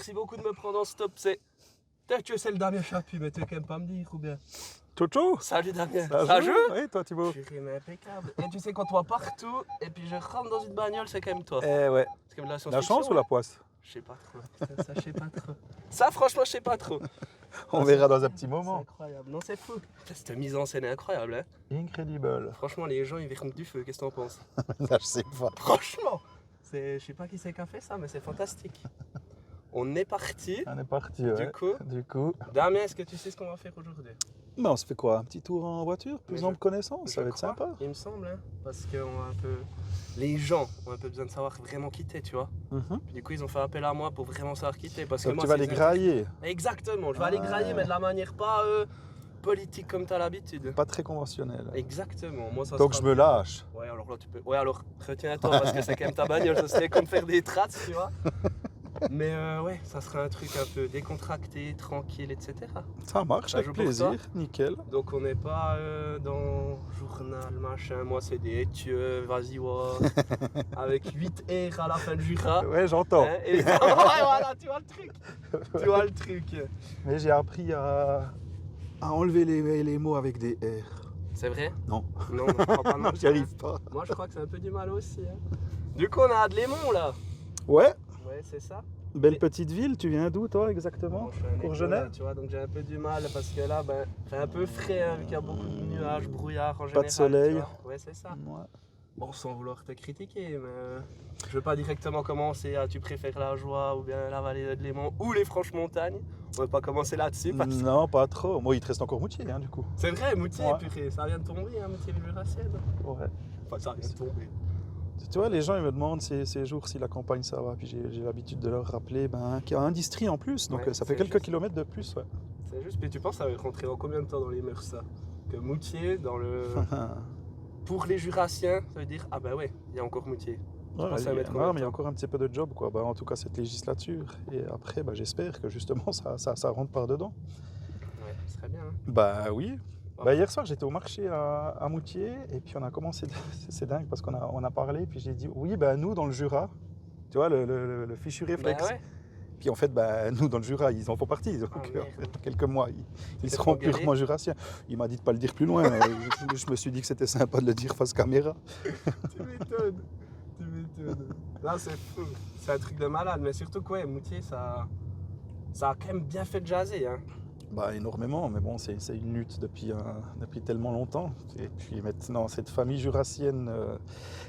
merci beaucoup de me prendre en stop. Tu sais le Damien Chapuis, mais tu veux quand même pas me dire ou bien? Ciao. Salut Damien. Ça joue? Oui, toi Thibaut. Purée, mais impeccable. Et tu sais, quand tu vois partout, et puis je rentre dans une bagnole, c'est quand même toi. Eh ouais. C'est quand même de la La science-fiction. chance ou la poisse? Je sais pas trop. Ça, je sais pas trop. Ça, franchement, je sais pas trop. On verra dans un petit C'est moment. incroyable. Non, c'est fou. Cette mise en scène est incroyable, hein. Incredible. Franchement, les gens, ils verront du feu. Qu'est-ce que t'en penses? Là, je sais pas. Franchement, je sais pas qui c'est qui a fait ça, mais c'est fantastique. On est parti. On est parti, ouais. Du coup, Du coup, Damien, est-ce que tu sais ce qu'on va faire aujourd'hui? on se fait quoi? Un petit tour en voiture? Plus en connaissance? Ça va être crois, sympa. Il me semble, hein, parce que les gens ont un peu besoin de savoir vraiment quitter, tu vois. Puis du coup, ils ont fait appel à moi pour vraiment savoir quitter. Parce que Donc moi, tu vas c'est les des- grailler. Exactement, je vais aller grailler, mais de la manière pas politique comme tu as l'habitude. Pas très conventionnel. Exactement, moi ça Donc sera- je me lâche. Ouais, alors là tu peux. Ouais, alors retiens-toi parce que c'est quand même ta bagnole, ça serait comme faire des trats, tu vois. Mais ouais, ça sera un truc un peu décontracté, tranquille, etc. Ça marche, Ça avec joue pour plaisir. toi? Nickel. Donc on n'est pas dans journal, machin, moi c'est des études, vas-y voir, avec 8 R à la fin du Jura. Ouais, j'entends. Hein, et... ouais, voilà, tu vois le truc. Tu vois le truc. Mais j'ai appris à enlever les mots avec des R. C'est vrai? Non. Non, je crois pas. Non, j'y arrive pas. Moi je crois que c'est un peu du mal aussi. Hein. Du coup on a Adlémont là. Ouais, Ouais, c'est ça. belle petite ville. Tu viens d'où toi exactement? Bon, je suis un Pour écho, Genève? là, tu vois, donc j'ai un peu du mal parce que là, ben, c'est un peu frais hein, vu qu'il y a beaucoup de nuages, brouillard en général. de soleil. tu vois. Ouais, c'est ça. Ouais. Bon, sans vouloir te critiquer, mais je veux pas directement commencer à tu préfères la joie ou bien la vallée de Léman ou les Franches-Montagnes. On va pas commencer là-dessus parce que Non, pas trop. Moi, il te reste encore Moutier, hein, du coup. c'est vrai, Moutier, Ouais. purée, ça vient de tomber, hein, Moutier les Jurassiennes. Ouais. Enfin, ça vient de tomber. Tu vois, les gens ils me demandent ces jours si la campagne ça va. Puis j'ai l'habitude de leur rappeler qu'il y a un district en plus. Donc Ouais, ça fait c'est quelques juste. kilomètres de plus. Ouais. C'est juste, mais tu penses ça va rentrer en combien de temps dans les mœurs ça? Que Moutier, dans le. Pour les Jurassiens, ça veut dire ah bah ouais, il y a encore Moutier. Ouais, penses que ça va mettre non, combien de mais il y a temps encore un petit peu de job, quoi. En tout cas, cette législature. Et après, j'espère que justement ça rentre par dedans. Ouais, ce serait bien. Hein. Bah oui. Ouais. Hier soir, j'étais au marché à Moutier et puis on a commencé. C'est dingue parce qu'on a parlé. Puis j'ai dit oui, nous dans le Jura, tu vois, le fichu réflexe. Bah ouais. Puis en fait, nous dans le Jura, ils en font partie. Donc merde. dans quelques mois, ils C'est seront trop guerrier. purement jurassiens. Il m'a dit de pas le dire plus loin. Mais je me suis dit que c'était sympa de le dire face caméra. Tu m'étonnes. Tu m'étonnes. Là, c'est fou. C'est un truc de malade. Mais surtout que, ouais, Moutier, ça a quand même bien fait de jaser. Hein. Énormément, mais bon, c'est une lutte depuis tellement longtemps. Et puis maintenant, cette famille jurassienne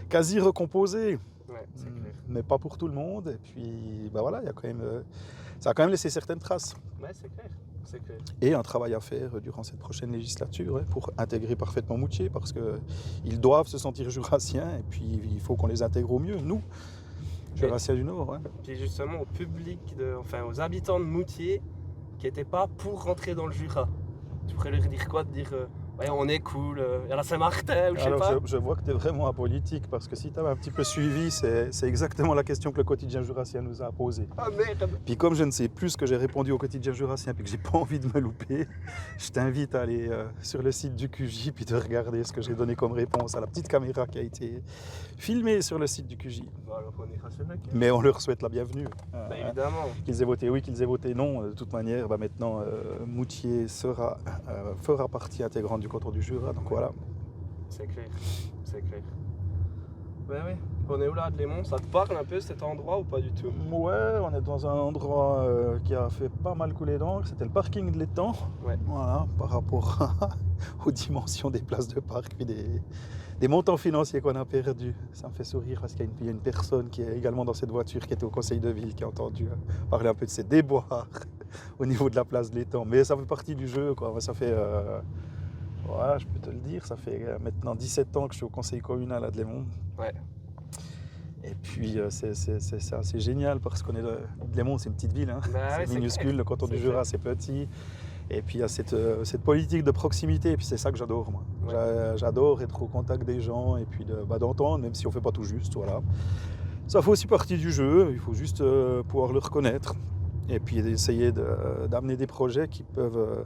quasi recomposée, Ouais, c'est clair. mais pas pour tout le monde. Et puis, voilà, il y a quand même, ça a quand même laissé certaines traces. Ouais, c'est clair. C'est clair. Et un travail à faire durant cette prochaine législature pour intégrer parfaitement Moutier, parce qu'ils doivent se sentir jurassiens, et puis il faut qu'on les intègre au mieux, nous, Jurassiens du Nord. Ouais. Puis justement, au public, aux habitants de Moutier qui n'étaient pas pour rentrer dans le Jura. Tu pourrais leur dire quoi? De dire, ouais, on est cool, il y a la Saint-Martin, ou je sais pas. Alors je vois que tu es vraiment apolitique, parce que si tu avais un petit peu suivi, c'est exactement la question que le quotidien jurassien nous a posée. Ah merde. Puis comme je ne sais plus ce que j'ai répondu au quotidien jurassien, puis que j'ai pas envie de me louper, je t'invite à aller sur le site du QJ, puis de regarder ce que j'ai donné comme réponse à la petite caméra qui a été filmée sur le site du QJ. Bon, alors on ira sur le cas. Mais on leur souhaite la bienvenue. Évidemment. Qu'ils aient voté oui, qu'ils aient voté non. De toute manière, maintenant, Moutier fera partie intégrante du canton du Jura. Donc voilà. C'est clair. C'est clair. Ben oui. On est où là, Adlémont? Ça te parle un peu cet endroit ou pas du tout? Ouais, on est dans un endroit qui a fait pas mal couler d'encre. C'était le parking de l'étang. Ouais. Voilà, par rapport aux dimensions des places de parc, puis des montants financiers qu'on a perdus. Ça me fait sourire parce qu'il y a une personne qui est également dans cette voiture, qui était au conseil de ville, qui a entendu parler un peu de ses déboires au niveau de la place de l'étang. Mais ça fait partie du jeu, quoi. Ça fait, voilà, je peux te le dire, ça fait maintenant 17 ans que je suis au conseil communal à Dlémont. Ouais. Et puis c'est assez génial parce qu'on est Dlémont, c'est une petite ville, hein. Ouais, C'est minuscule, clair. le canton du C'est Jura clair. c'est petit. Et puis il y a cette politique de proximité, et puis c'est ça que j'adore moi. Ouais. J'adore être au contact des gens et puis d'entendre, même si on ne fait pas tout juste, voilà. Ça fait aussi partie du jeu, il faut juste pouvoir le reconnaître. Et puis essayer d'amener des projets qui peuvent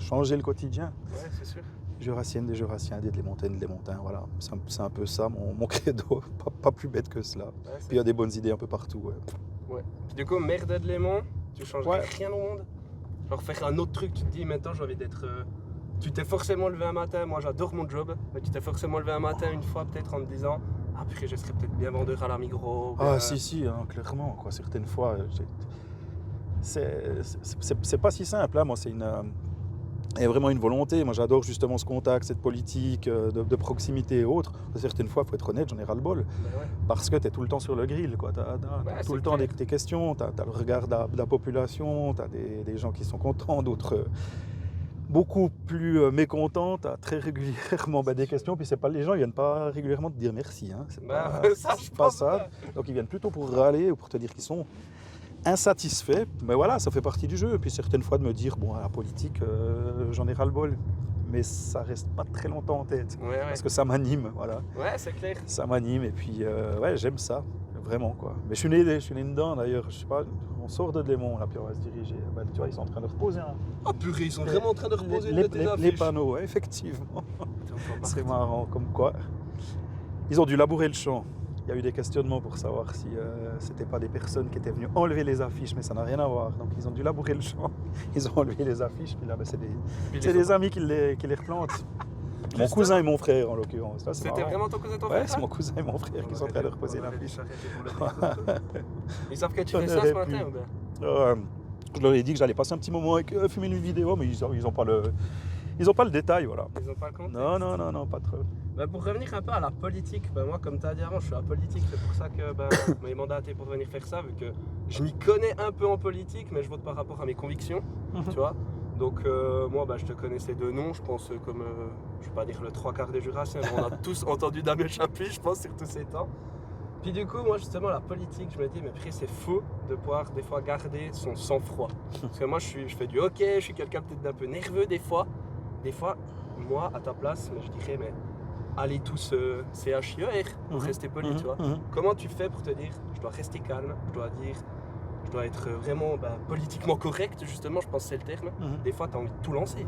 changer le quotidien. Ouais, c'est sûr. Jurassiennes, des Jurassiens, des Lémontaines, des Lémontins, voilà. C'est un peu ça mon credo, pas plus bête que cela. Puis il y a des bonnes idées un peu partout. Ouais. Puis du coup, maire d'Aide-Léman, tu changerais Ouais. rien au monde? Genre faire un autre truc, tu te dis maintenant j'ai envie d'être... Tu t'es forcément levé un matin, moi j'adore mon job, mais tu t'es forcément levé un matin une fois peut-être en te disant ah purée, je serais peut-être bien vendeur à la Migros. Ah si, hein, clairement, quoi. Certaines fois, c'est pas si simple, hein. Moi il y a vraiment une volonté. Moi j'adore justement ce contact, cette politique de proximité et autres. Certaines fois, il faut être honnête, j'en ai ras-le-bol. Ouais. Parce que tu es tout le temps sur le grill, quoi. T'as tout le temps des questions, tu as le regard de la population, tu as des gens qui sont contents, d'autres beaucoup plus mécontents, tu as très régulièrement des questions, puis les gens ils viennent pas régulièrement te dire merci, hein. C'est pas ça. Donc ils viennent plutôt pour râler ou pour te dire qu'ils sont insatisfaits, mais voilà, ça fait partie du jeu. Et puis certaines fois de me dire, bon, à la politique, j'en ai ras-le-bol, mais ça reste pas très longtemps en tête, parce que ça m'anime, voilà. Ouais, c'est clair. Ça m'anime, et puis ouais, j'aime ça, vraiment, quoi. Mais je suis né dedans, d'ailleurs, je sais pas, on sort de Léman, là, puis on va se diriger. Tu vois, ils sont en train de reposer. Hein. Ah purée, ils sont vraiment en train de reposer les panneaux, ouais, effectivement. C'est marrant, comme quoi. Ils ont dû labourer le champ. Il y a eu des questionnements pour savoir si c'était pas des personnes qui étaient venues enlever les affiches, mais ça n'a rien à voir. Donc ils ont dû labourer le champ, ils ont enlevé les affiches, puis là c'est des amis qui les replantent. Mon cousin et mon frère en l'occurrence. C'était vraiment ton cousin et ton frère? Ouais, c'est mon cousin et mon frère qui sont en train de reposer l'affiche. Ils savent que tu fais ça ce matin ou bien? Je leur ai dit que j'allais passer un petit moment avec eux, fumer une vidéo, mais ils ont pas le détail, voilà. Ils ont pas le contexte. Non, pas trop. Bah pour revenir un peu à la politique, moi comme tu as dit avant, je suis apolitique, c'est pour ça que on m'a mandaté pour venir faire ça, vu que je m'y connais un peu en politique, mais je vote par rapport à mes convictions, tu vois. Donc moi je te connaissais de nom, je pense comme, je vais pas dire le 3/4 des Jurassiens, mais on a tous entendu Damien Chapuis, je pense, sur tous ces temps. Puis du coup, moi justement, la politique, je me dis, mais après c'est faux de pouvoir des fois garder son sang-froid. Parce que moi je fais du hockey, je suis quelqu'un peut-être d'un peu nerveux des fois. Des fois, moi à ta place, je dirais, mais allez tous CHIER pour rester poli, tu vois. Comment tu fais pour te dire, je dois rester calme, je dois être vraiment politiquement correct, justement, je pense que c'est le terme. Des fois, tu as envie de tout lancer.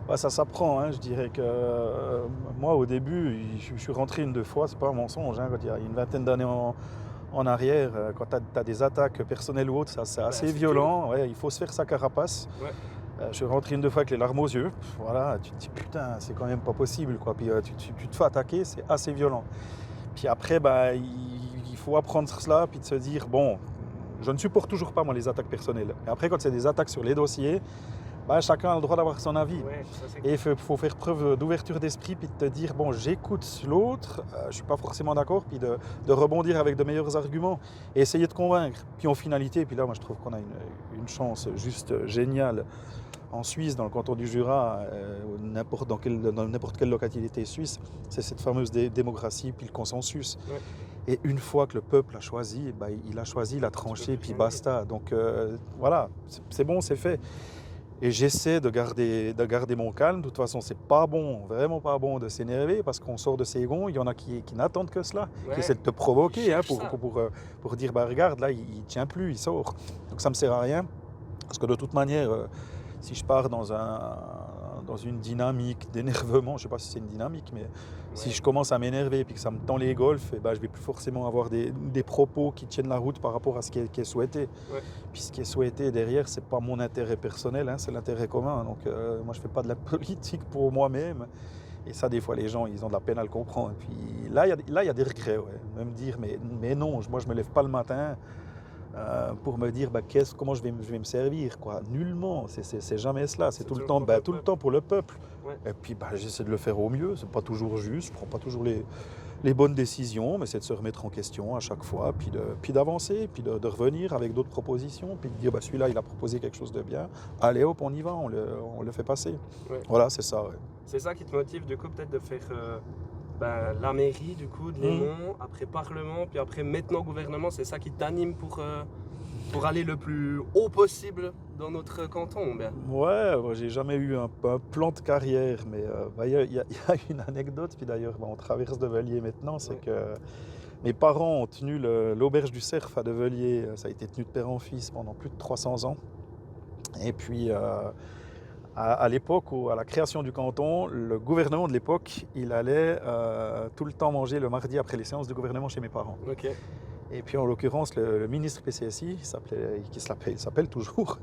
Ouais, ça s'apprend, hein. Je dirais que moi au début, je suis rentré une, 2 fois, c'est pas un mensonge, hein, quand il y a une vingtaine d'années en arrière, quand tu as des attaques personnelles ou autres, c'est assez violent, ouais, il faut se faire sa carapace. Ouais. Je suis rentré une, 2 fois avec les larmes aux yeux, voilà, tu te dis putain, c'est quand même pas possible, quoi. Puis tu te fais attaquer, c'est assez violent. Puis après, il faut apprendre cela, puis de se dire, bon, je ne supporte toujours pas moi les attaques personnelles. Mais après, quand c'est des attaques sur les dossiers, chacun a le droit d'avoir son avis. Ouais, et il faut faire preuve d'ouverture d'esprit, puis de te dire, bon, j'écoute l'autre, je ne suis pas forcément d'accord, puis de rebondir avec de meilleurs arguments et essayer de convaincre. Puis en finalité, puis là, moi je trouve qu'on a une chance juste géniale en Suisse, dans le canton du Jura, dans n'importe quelle localité suisse, c'est cette fameuse démocratie, puis le consensus. Ouais. Et une fois que le peuple a choisi, il a choisi, il a tranché, puis basta. Donc voilà, c'est bon, c'est fait. Et j'essaie de garder mon calme. De toute façon, c'est pas bon, vraiment pas bon de s'énerver, parce qu'on sort de ses gonds. Il y en a qui n'attendent que cela, qui essaient de te provoquer, hein, pour dire, regarde, là, il tient plus, il sort. Donc ça me sert à rien, parce que de toute manière, si je pars dans une dynamique d'énervement, je sais pas si c'est une dynamique, mais si je commence à m'énerver et que ça me tend les golfs, je vais plus forcément avoir des propos qui tiennent la route par rapport à ce qui est souhaité. Ouais. Puis ce qui est souhaité derrière, c'est pas mon intérêt personnel, hein, c'est l'intérêt commun. Donc moi je fais pas de la politique pour moi-même. Et ça, des fois, les gens, ils ont de la peine à le comprendre. Et puis là, il y a des regrets, ouais. Me dire, mais non, moi je me lève pas le matin pour me dire comment je vais me servir, quoi. Nullement, c'est jamais cela, c'est tout le temps pour le peuple. Ouais. Et puis j'essaie de le faire au mieux, c'est pas toujours juste, je prends pas toujours les bonnes décisions, mais c'est de se remettre en question à chaque fois, puis d'avancer, puis de revenir avec d'autres propositions, puis de dire celui-là il a proposé quelque chose de bien, allez hop, on y va, on le fait passer. Ouais. Voilà, c'est ça. Ouais. C'est ça qui te motive du coup peut-être de faire la mairie du coup de Léman, après Parlement, puis après maintenant gouvernement, c'est ça qui t'anime pour aller le plus haut possible dans notre canton, bien. Ouais, j'ai jamais eu un plan de carrière, mais il y a une anecdote, puis d'ailleurs on traverse Develier maintenant, c'est que mes parents ont tenu l'auberge du Cerf à Develier, ça a été tenu de père en fils pendant plus de 300 ans, et puis À l'époque, à la création du canton, le gouvernement de l'époque, il allait tout le temps manger le mardi après les séances de gouvernement chez mes parents. Ok. Et puis en l'occurrence, le ministre PCSI, il s'appelle toujours,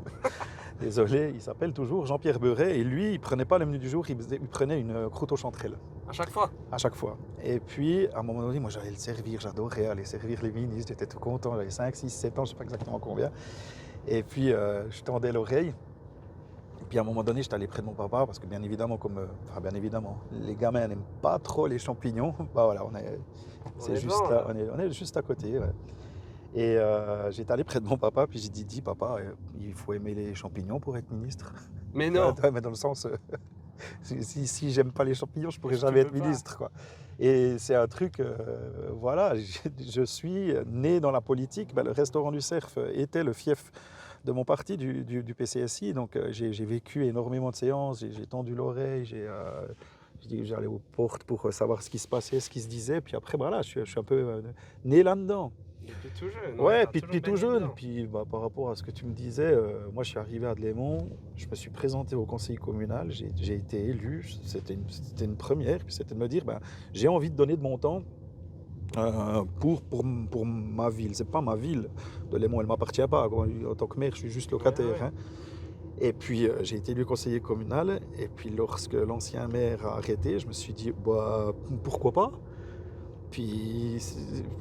désolé, il s'appelle toujours Jean-Pierre Beuret. Et lui, il ne prenait pas le menu du jour, il prenait une croûte aux chanterelles. À chaque fois. À chaque fois. Et puis, à un moment donné, moi j'allais le servir, j'adorais aller servir les ministres, j'étais tout content, j'avais 5, 6, 7 ans, je ne sais pas exactement combien. Et puis, je tendais l'oreille. Et puis à un moment donné, j'étais allé près de mon papa parce que bien évidemment, les gamins n'aiment pas trop les champignons. Bah voilà, c'est juste devant, là, on est juste à côté. Ouais. Et j'étais allé près de mon papa, puis j'ai dit, dis papa, il faut aimer les champignons pour être ministre. Mais non. Ouais, mais dans le sens, si j'aime pas les champignons, je pourrais Tu jamais peux être pas. ministre, quoi. Et c'est un truc, voilà, je suis né dans la politique. Ben, le restaurant du Cerf était le fief de mon parti, du PCSI. Donc j'ai vécu énormément de séances, j'ai tendu l'oreille, j'allais aux portes pour savoir ce qui se passait, ce qui se disait. Puis après, voilà, je suis un peu né là-dedans. Depuis tout jeune. Ouais, t'as puis toujours depuis tout baigné jeune. dedans. Puis par rapport à ce que tu me disais, moi je suis arrivé à Delémont, je me suis présenté au conseil communal, j'ai été élu, c'était une première, puis c'était de me dire, j'ai envie de donner de mon temps pour ma ville. C'est pas ma ville, Delémont, elle ne m'appartient pas. En tant que maire, je suis juste locataire. Ouais. Hein. Et puis j'ai été élu conseiller communal, et puis lorsque l'ancien maire a arrêté, je me suis dit, pourquoi pas? Puis,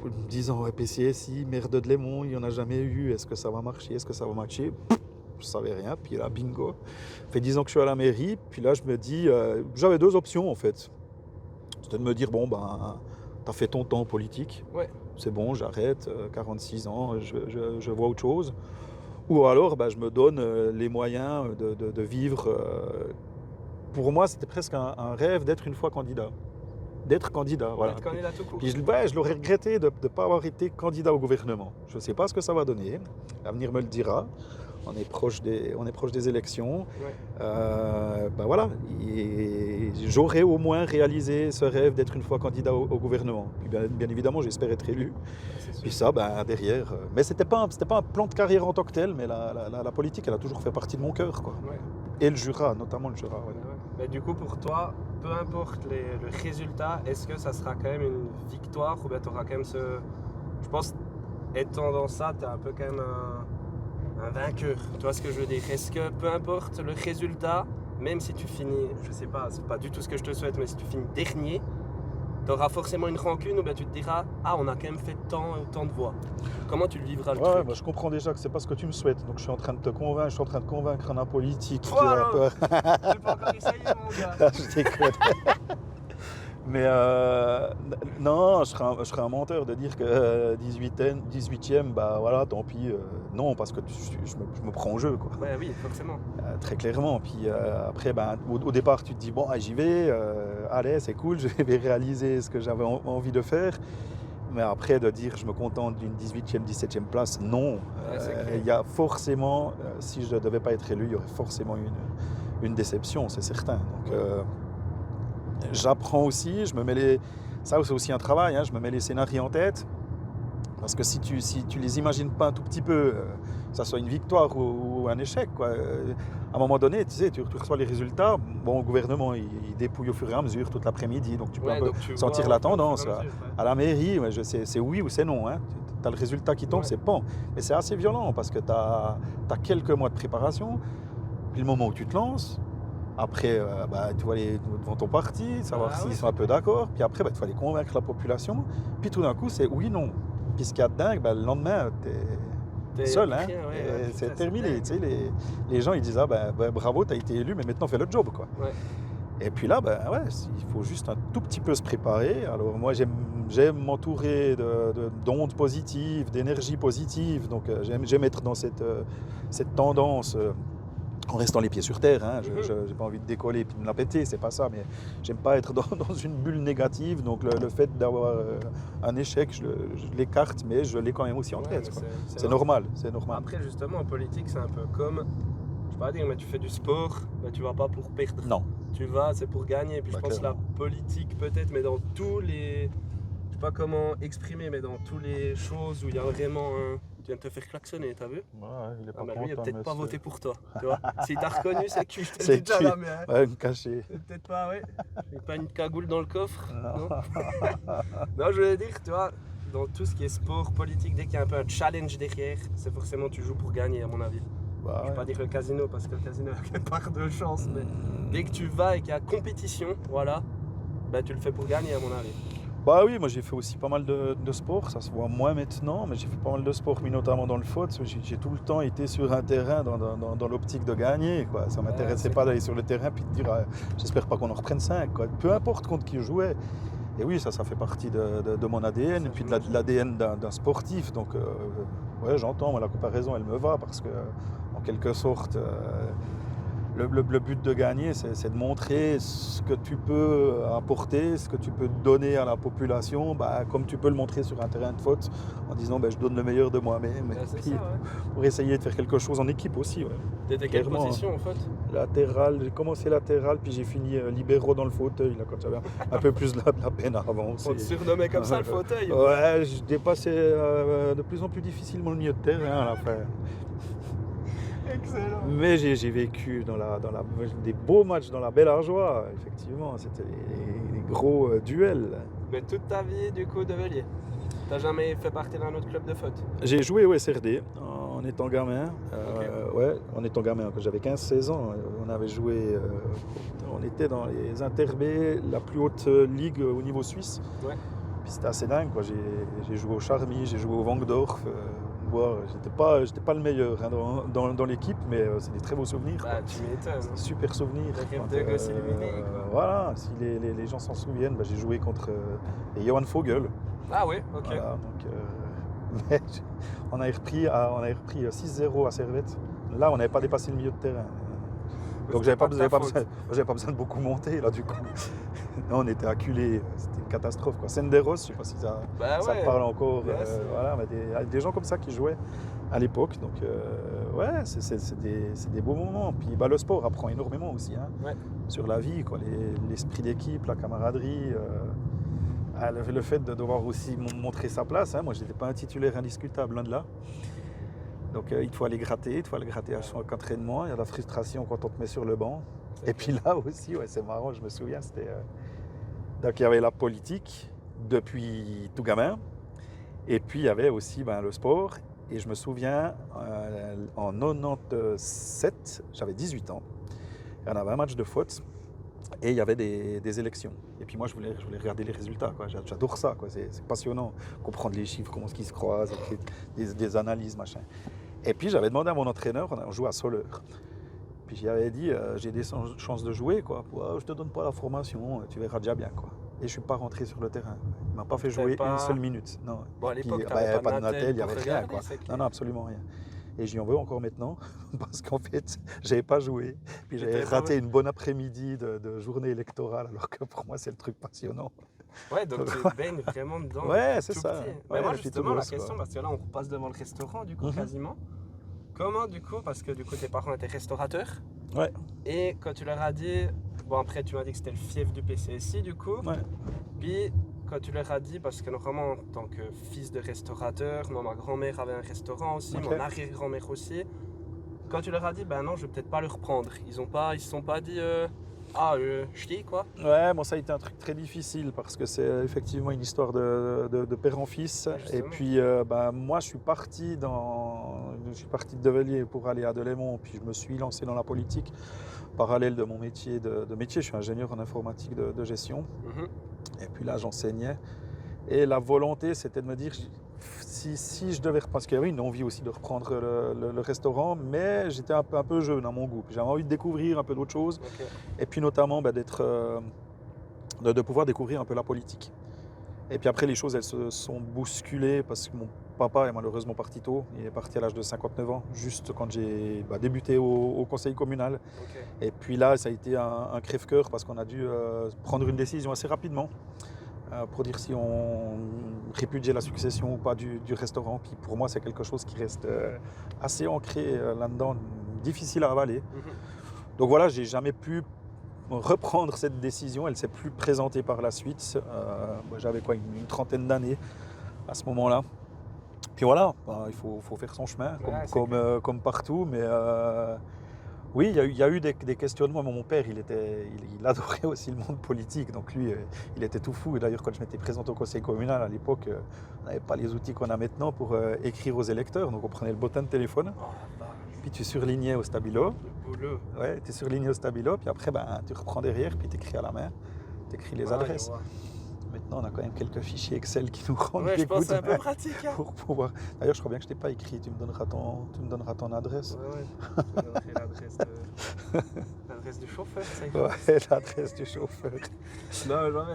me disant, ouais, PCSI, maire de Delémont, il n'y en a jamais eu, est-ce que ça va marcher, est-ce que ça va matcher? Je ne savais rien, puis là, bingo. Ça fait 10 ans que je suis à la mairie, puis là, je me dis, j'avais deux options en fait. C'était de me dire, bon, t'as fait ton temps politique, Ouais. c'est bon, j'arrête, 46 ans, je vois autre chose. Ou alors, je me donne les moyens de vivre. Pour moi, c'était presque un rêve d'être une fois candidat. D'être candidat, voilà. Être candidat tout court. Puis je l'aurais regretté de ne pas avoir été candidat au gouvernement. Je ne sais pas ce que ça va donner. L'avenir me le dira. On est proche des élections. Ouais. Voilà. Et j'aurais au moins réalisé ce rêve d'être une fois candidat au gouvernement. Puis bien évidemment, j'espère être élu. C'est sûr. Puis ça, derrière. Mais c'était pas un plan de carrière en tant que tel, mais la politique, elle a toujours fait partie de mon cœur, quoi. Ouais. Et le Jura, notamment le Jura. Ouais. Ouais. Mais du coup, pour toi, peu importe le résultat, est-ce que ça sera quand même une victoire ou bien tu auras quand même ce. Je pense, étant dans ça, tu es un peu quand même un vainqueur. Tu vois ce que je veux dire? Est-ce que peu importe le résultat, même si tu finis, je sais pas, c'est pas du tout ce que je te souhaite, mais si tu finis dernier, tu auras forcément une rancune ou bien tu te diras, ah, on a quand même fait autant de voix. Comment tu le vivras le truc? Je comprends déjà que c'est pas ce que tu me souhaites, donc je suis en train de te convaincre, je suis en train de convaincre un homme politique qui a alors peur. J'ai pas encore essayé, mon gars. Je déconne. Mais non, je serais un menteur de dire que 18e, voilà, tant pis. Non, parce que je me prends au jeu, quoi. Ouais, oui, forcément. Très clairement. Puis après, au départ, tu te dis, bon, j'y vais, allez, c'est cool, je vais réaliser ce que j'avais envie de faire. Mais après, de dire, je me contente d'une 18e, 17e place, non. Il y a forcément, si je ne devais pas être élu, il y aurait forcément une déception, c'est certain. Donc, j'apprends aussi, ça c'est aussi un travail, hein, je me mets les scénarios en tête. Parce que si tu les imagines pas un tout petit peu, que ça soit une victoire ou un échec, quoi. À un moment donné, tu sais, tu reçois les résultats. Bon, le gouvernement, il dépouille au fur et à mesure toute l'après-midi, donc tu peux un peu sentir la tendance. À la mairie, c'est oui ou c'est non. Hein. Tu as le résultat qui tombe, c'est bon. Mais c'est assez violent parce que tu as quelques mois de préparation. Puis le moment où tu te lances, après, tu vas aller devant ton parti, savoir s'ils sont un peu d'accord. Puis après, tu vas aller convaincre la population. Puis tout d'un coup, c'est oui, non. Puis ce qu'il y a de dingue, le lendemain, t'es seul. Hein, c'est terminé. Tu sais, les gens, ils disent, bravo, t'as été élu, mais maintenant, fais le job, quoi. Ouais. Et puis là, il faut juste un tout petit peu se préparer. Alors moi, j'aime m'entourer d'ondes positives, d'énergie positive. Donc j'aime être dans cette tendance... en restant les pieds sur terre, hein. Je n'ai pas envie de décoller et de me la péter, c'est pas ça, mais j'aime pas être dans une bulle négative, donc le fait d'avoir un échec, je l'écarte, mais je l'ai quand même aussi en tête. C'est normal, c'est normal. Après, justement, en politique, c'est un peu comme, je vais pas dire, mais tu fais du sport, tu vas pas pour perdre. Non. Tu vas, c'est pour gagner. Puis je pense que la politique, peut-être, mais dans tous les, je sais pas comment exprimer, mais dans toutes les choses où il y a vraiment Tu viens de te faire klaxonner, t'as vu? Ouais, il est pas Ah, bah lui, il a content, peut-être pas monsieur. voté pour toi. Tu vois? S'il t'a reconnu, c'est que je te C'est dis déjà cuit. là, mais. Hein. Ouais, me cacher. C'est peut-être pas, ouais. J'ai pas une cagoule dans le coffre. Non. Non, je voulais dire, tu vois, dans tout ce qui est sport, politique, dès qu'il y a un peu un challenge derrière, c'est forcément tu joues pour gagner, à mon avis. Bah, Je vais ouais. pas dire le casino parce que le casino a quelque part de chance, mais dès que tu vas et qu'il y a compétition, voilà, bah tu le fais pour gagner, à mon avis. Bah oui, moi j'ai fait aussi pas mal de sport, ça se voit moins maintenant, mais j'ai fait pas mal de sport, mais notamment dans le foot. J'ai tout le temps été sur un terrain dans l'optique de gagner, quoi. Ça m'intéressait c'est pas d'aller sur le terrain puis de dire ah, j'espère pas qu'on en reprenne 5, quoi. Peu importe contre qui je jouais. Et oui, ça fait partie de mon ADN, et puis de l'ADN d'un sportif. Donc ouais, j'entends, moi, la comparaison elle me va parce que en quelque sorte. Le but de gagner, c'est de montrer ce que tu peux apporter, ce que tu peux donner à la population, bah, comme tu peux le montrer sur un terrain de foot, en disant bah, je donne le meilleur de moi-même. Bah, c'est Puis, ça, ouais. pour essayer de faire quelque chose en équipe aussi. Ouais. T'étais quelle Clairement, position en fait? Latéral, j'ai commencé latéral, puis j'ai fini libéro dans le fauteuil, là, quand j'avais un peu plus de la peine à avancer. On te surnommait comme ça le fauteuil? Ouais, je dépassais de plus en plus difficilement le milieu de terrain à la fin. Excellent. Mais j'ai vécu des beaux matchs dans la belle arjoie, effectivement. C'était les gros duels. Mais toute ta vie, du coup, de Velier, t'as jamais fait partie d'un autre club de foot? J'ai joué au SRD en étant gamin. Ouais, en étant gamin, quand j'avais 15-16 ans. On avait joué, on était dans les Interbé, la plus haute ligue au niveau suisse. Ouais. Puis c'était assez dingue, quoi. J'ai joué au Charmy, j'ai joué au Vangdorf. J'étais pas le meilleur hein, dans l'équipe, mais c'est des très beaux souvenirs. Bah, Quoi. tu m'étonnes. Super souvenirs. Le rêve de gosse illuminé, quoi. Voilà, si les gens s'en souviennent, bah, j'ai joué contre Johan Vogel. Ah ouais, ok. Voilà, donc, mais on avait repris 6-0 à Servette. Là, on n'avait pas dépassé le milieu de terrain. Donc j'avais pas besoin de beaucoup monter là du coup. Non, on était acculés, c'était une catastrophe quoi. Senderos, je sais pas si ça te parle encore. Voilà, mais des gens comme ça qui jouaient à l'époque. Donc ouais, c'est des beaux moments. Puis bah, le sport apprend énormément aussi hein, sur la vie, quoi. L'esprit d'équipe, la camaraderie. Le fait de devoir aussi montrer sa place. Hein. Moi, j'étais pas un titulaire indiscutable, loin de là. Donc il faut aller gratter, à chaque entraînement. Il y a de la frustration quand on te met sur le banc. Et puis là aussi, ouais, c'est marrant, je me souviens, c'était... Donc il y avait la politique depuis tout gamin. Et puis il y avait aussi le sport. Et je me souviens, en 97, j'avais 18 ans. Et on avait un match de foot. Et il y avait des élections. Et puis moi, je voulais regarder les résultats. Quoi. J'adore ça. Quoi. C'est passionnant. Comprendre les chiffres, comment ils se croisent, des analyses, machin. Et puis j'avais demandé à mon entraîneur, on jouait à Soleure. Puis j'avais dit, j'ai des chances de jouer. Quoi. Je te donne pas la formation, tu verras déjà bien. Quoi. Et je suis pas rentré sur le terrain. Il m'a pas fait jouer une seule minute. Non. Bon, à l'époque, il n'y avait pas de Natel, il n'y avait rien. Quoi. Non, absolument rien. Et j'y en veux encore maintenant, parce qu'en fait, j'avais pas joué. Puis j'avais raté une bonne après-midi de journée électorale, alors que pour moi, c'est le truc passionnant. Ouais, donc tu baignes vraiment dedans. Ouais, c'est ça. Mais moi, justement, la question, parce que là, on repasse devant le restaurant, du coup, quasiment. Comment, du coup, parce que du coup, tes parents étaient restaurateurs. Ouais. Et quand tu leur as dit, bon, après, tu m'as dit que c'était le fief du PCSI, du coup. Ouais. Puis, quand tu leur as dit, parce que normalement, en tant que fils de restaurateur, moi, ma grand-mère avait un restaurant aussi, mon arrière-grand-mère aussi. Quand tu leur as dit, ben non, je vais peut-être pas le reprendre. Ils se sont pas dit, ch'ti, quoi. Ouais, bon, ça a été un truc très difficile parce que c'est effectivement une histoire de père en fils. Et puis, moi, je suis parti de Develier pour aller à Delémont, puis je me suis lancé dans la politique. Parallèle de mon métier je suis ingénieur en informatique de gestion. Et puis là, j'enseignais. Et la volonté, c'était de me dire, si je devais reprendre, parce qu'il y avait une envie aussi de reprendre le restaurant, mais j'étais un peu jeune à mon goût. J'avais envie de découvrir un peu d'autres choses. Et puis notamment de pouvoir découvrir un peu la politique. Et puis après, les choses, elles se sont bousculées parce que mon papa est malheureusement parti tôt. Il est parti à l'âge de 59 ans, juste quand j'ai débuté au conseil communal. Et puis là, ça a été un crève-cœur parce qu'on a dû prendre une décision assez rapidement pour dire si on répudiait la succession ou pas du restaurant. Puis pour moi, c'est quelque chose qui reste assez ancré là-dedans, difficile à avaler. Donc voilà, j'ai jamais pu reprendre cette décision, elle ne s'est plus présentée par la suite. J'avais une trentaine d'années à ce moment-là. Puis voilà, il faut faire son chemin, comme partout. Mais oui, il y a eu des questionnements. Mon père, il adorait aussi le monde politique. Donc lui, il était tout fou. Et d'ailleurs, quand je m'étais présenté au conseil communal à l'époque, on n'avait pas les outils qu'on a maintenant pour écrire aux électeurs. Donc on prenait le bottin de téléphone. Puis tu surlignais au stabilo. Le boulot. Ouais, tu surlignais au stabilo. Puis après, tu reprends derrière, puis tu écris à la main. Tu écris les adresses. Maintenant, on a quand même quelques fichiers Excel qui nous rendent je pense que c'est un peu pratique. Hein. Pour pouvoir... D'ailleurs, je crois bien que je ne t'ai pas écrit. Tu me donneras ton adresse. Ouais. Je te donnerai l'adresse du chauffeur. Ça ouais, l'adresse du chauffeur.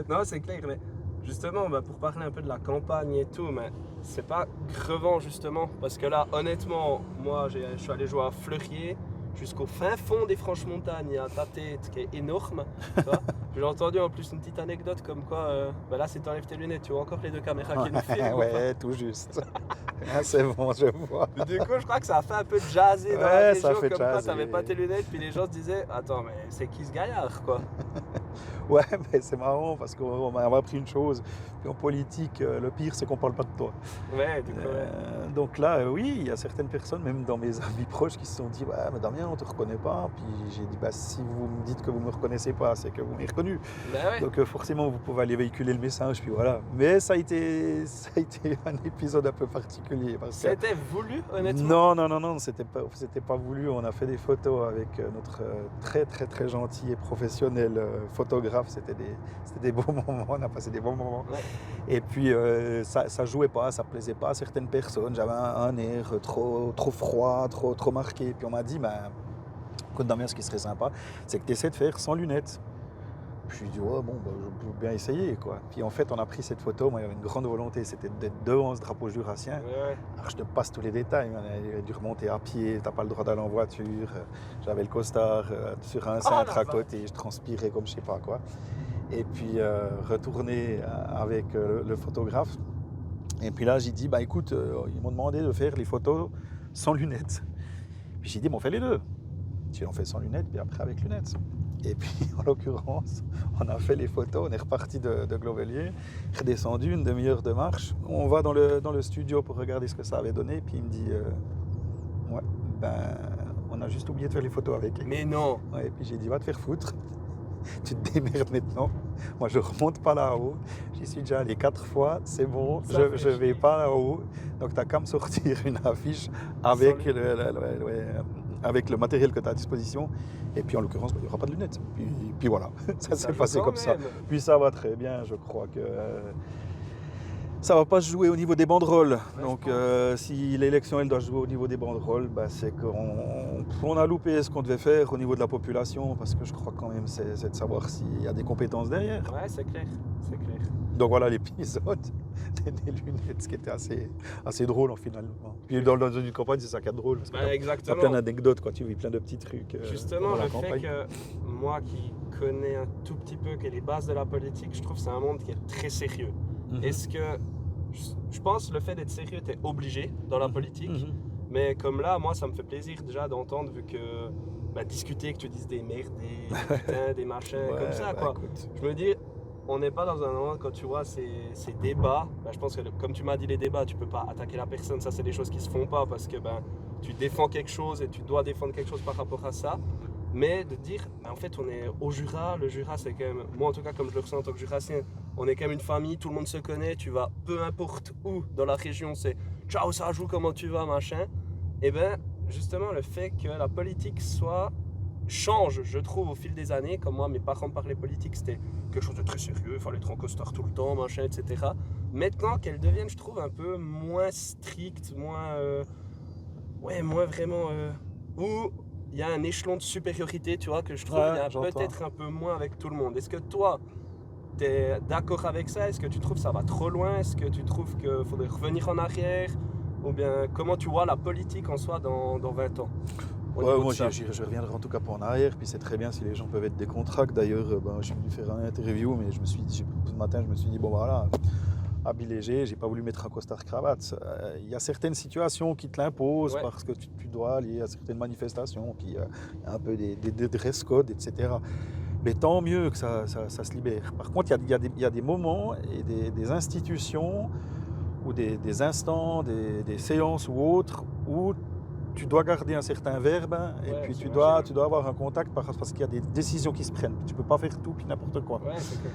Non, c'est clair. Mais justement, pour parler un peu de la campagne et tout, mais c'est pas crevant justement. Parce que là, honnêtement, moi, je suis allé jouer à Fleurier. Jusqu'au fin fond des Franches-Montagnes, il y a ta tête qui est énorme. J'ai entendu en plus une petite anecdote comme quoi, là c'est t'enlèves tes lunettes, tu vois encore les deux caméras qui nous filment. Ouais, tout juste. C'est bon, je vois. Du coup, je crois que ça a fait un peu jaser dans la région, comme quoi t'avais pas tes lunettes, puis les gens se disaient, attends, mais c'est qui ce gaillard, quoi? Ouais, mais c'est marrant parce qu'on m'a appris une chose. Puis en politique, le pire, c'est qu'on parle pas de toi. Ouais, du coup, donc là, oui, il y a certaines personnes, même dans mes amis proches, qui se sont dit, ouais, mais Damien, on te reconnaît pas. Puis j'ai dit, si vous me dites que vous me reconnaissez pas, c'est que vous m'avez reconnu. Ouais. Donc forcément, vous pouvez aller véhiculer le message, puis voilà. Mais ça a été un épisode un peu particulier. C'était voulu, honnêtement? Non, c'était pas voulu. On a fait des photos avec notre très, très, très gentil et professionnel photographe. C'était des beaux moments, on a passé des bons moments. Ouais. Et puis ça jouait pas, ça plaisait pas à certaines personnes. J'avais un air trop froid, trop marqué. Puis on m'a dit, écoute Damien, ce qui serait sympa, c'est que tu essaies de faire sans lunettes. Puis je lui ai dit, je peux bien essayer, quoi. Puis en fait, on a pris cette photo. Moi, il y avait une grande volonté, c'était d'être devant ce drapeau jurassien. Ouais. Alors, je te passe tous les détails. On a dû remonter à pied, t'as pas le droit d'aller en voiture. J'avais le costard sur un cintre à côté, je transpirais comme je sais pas quoi. Et puis, retourner avec le photographe. Et puis là, j'ai dit, écoute, ils m'ont demandé de faire les photos sans lunettes. Puis j'ai dit, on fait les deux. On fait sans lunettes, puis après avec lunettes. Et puis, en l'occurrence, on a fait les photos, on est reparti de Glovelier, redescendu, une demi-heure de marche. On va dans le studio pour regarder ce que ça avait donné, puis il me dit on a juste oublié de faire les photos avec. Mais non. Ouais, et puis j'ai dit, va te faire foutre. Tu te démerdes maintenant. Moi, je remonte pas là-haut. J'y suis déjà allé 4 fois, c'est bon, je vais pas là-haut. Donc, tu n'as qu'à me sortir une affiche avec le matériel que tu as à disposition. Et puis, en l'occurrence, il n'y aura pas de lunettes. Puis voilà, ça s'est passé comme ça. Puis ça va très bien, je crois que ça ne va pas se jouer au niveau des banderoles. Ouais, donc, si l'élection, elle doit jouer au niveau des banderoles, c'est qu'on a loupé ce qu'on devait faire au niveau de la population, parce que je crois quand même c'est de savoir s'il y a des compétences derrière. Ouais, c'est clair. Donc voilà l'épisode des lunettes, ce qui était assez drôle finalement. Puis dans une campagne, c'est ça qui est drôle. Parce que exactement. T'as plein d'anecdotes, tu vis plein de petits trucs. Justement, le fait que moi qui connais un tout petit peu que les bases de la politique, je trouve que c'est un monde qui est très sérieux. Est-ce que je pense que le fait d'être sérieux, t'es obligé dans la politique. Mais comme là, moi, ça me fait plaisir déjà d'entendre, vu que discuter, que tu dises des merdes, des putains, des machins, comme ça, quoi. Écoute. Je me dis, on n'est pas dans un moment quand tu vois ces débats. Je pense que comme tu m'as dit, les débats, tu peux pas attaquer la personne. Ça, c'est des choses qui se font pas parce que tu défends quelque chose et tu dois défendre quelque chose par rapport à ça. Mais de dire, en fait, on est au Jura. Le Jura, c'est quand même, moi en tout cas, comme je le ressens en tant que Jurassien, on est quand même une famille, tout le monde se connaît. Tu vas peu importe où dans la région, c'est ciao, ça joue, comment tu vas, machin. Et justement, le fait que la politique change, je trouve, au fil des années. Comme moi, mes parents me parlaient politique, c'était quelque chose de très sérieux, il fallait être en costard tout le temps, machin, etc. Maintenant qu'elle devienne, je trouve, un peu moins stricte, moins vraiment, où il y a un échelon de supériorité, tu vois, que je trouve il y a peut-être un peu moins avec tout le monde. Est-ce que toi, tu es d'accord avec ça? Est-ce que tu trouves que ça va trop loin? Est-ce que tu trouves qu'il faudrait revenir en arrière? Ou bien, comment tu vois la politique en soi dans 20 ans? Moi, je reviendrai en tout cas pas en arrière, puis c'est très bien si les gens peuvent être décontractés. D'ailleurs, je suis venu faire une interview, mais ce matin, je me suis dit, habit léger, j'ai pas voulu mettre un costard cravate. Il y a certaines situations qui te l'imposent parce que tu dois aller à certaines manifestations, puis il y a un peu des dress codes, etc. Mais tant mieux que ça se libère. Par contre, il y a des moments et des institutions ou des instants, des séances ou autres, où tu dois garder un certain verbe et Ouais, puis tu j'imagine. dois avoir un contact parce qu'il y a des décisions qui se prennent. Tu peux pas faire tout puis n'importe quoi. Ouais, c'est clair.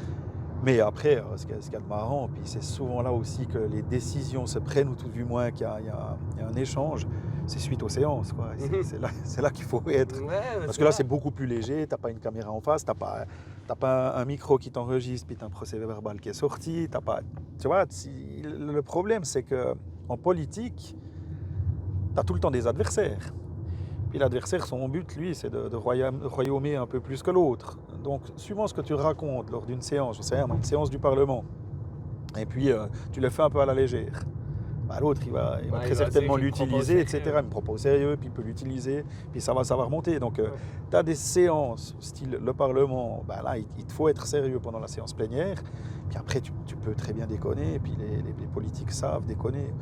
Mais après, ce qu'il y a de marrant, puis c'est souvent là aussi que les décisions se prennent, ou tout du moins qu'il y a un échange, c'est suite aux séances, quoi. Et Mhm. c'est là qu'il faut être. Ouais, mais Parce que là, ça. c'est beaucoup plus léger, t'as pas une caméra en face, t'as pas un micro qui t'enregistre, puis t'as un procès verbal qui est sorti, t'as pas... Tu vois, le problème, c'est que en politique, t'as tout le temps des adversaires. Puis l'adversaire, son but, lui, c'est de royaumer un peu plus que l'autre. Donc, suivant ce que tu racontes lors d'une séance, je sais, une séance du Parlement, et puis tu le fais un peu à la légère, bah, l'autre, il va Ouais, très il va certainement dire, il me prend pas au l'utiliser, sérieux. etc. Il me prend pas au sérieux, puis il peut l'utiliser, puis ça va remonter. Donc, Ouais. tu as des séances, style le Parlement, bah, là, il te faut être sérieux pendant la séance plénière, puis après, tu peux très bien déconner, et puis les politiques savent déconner.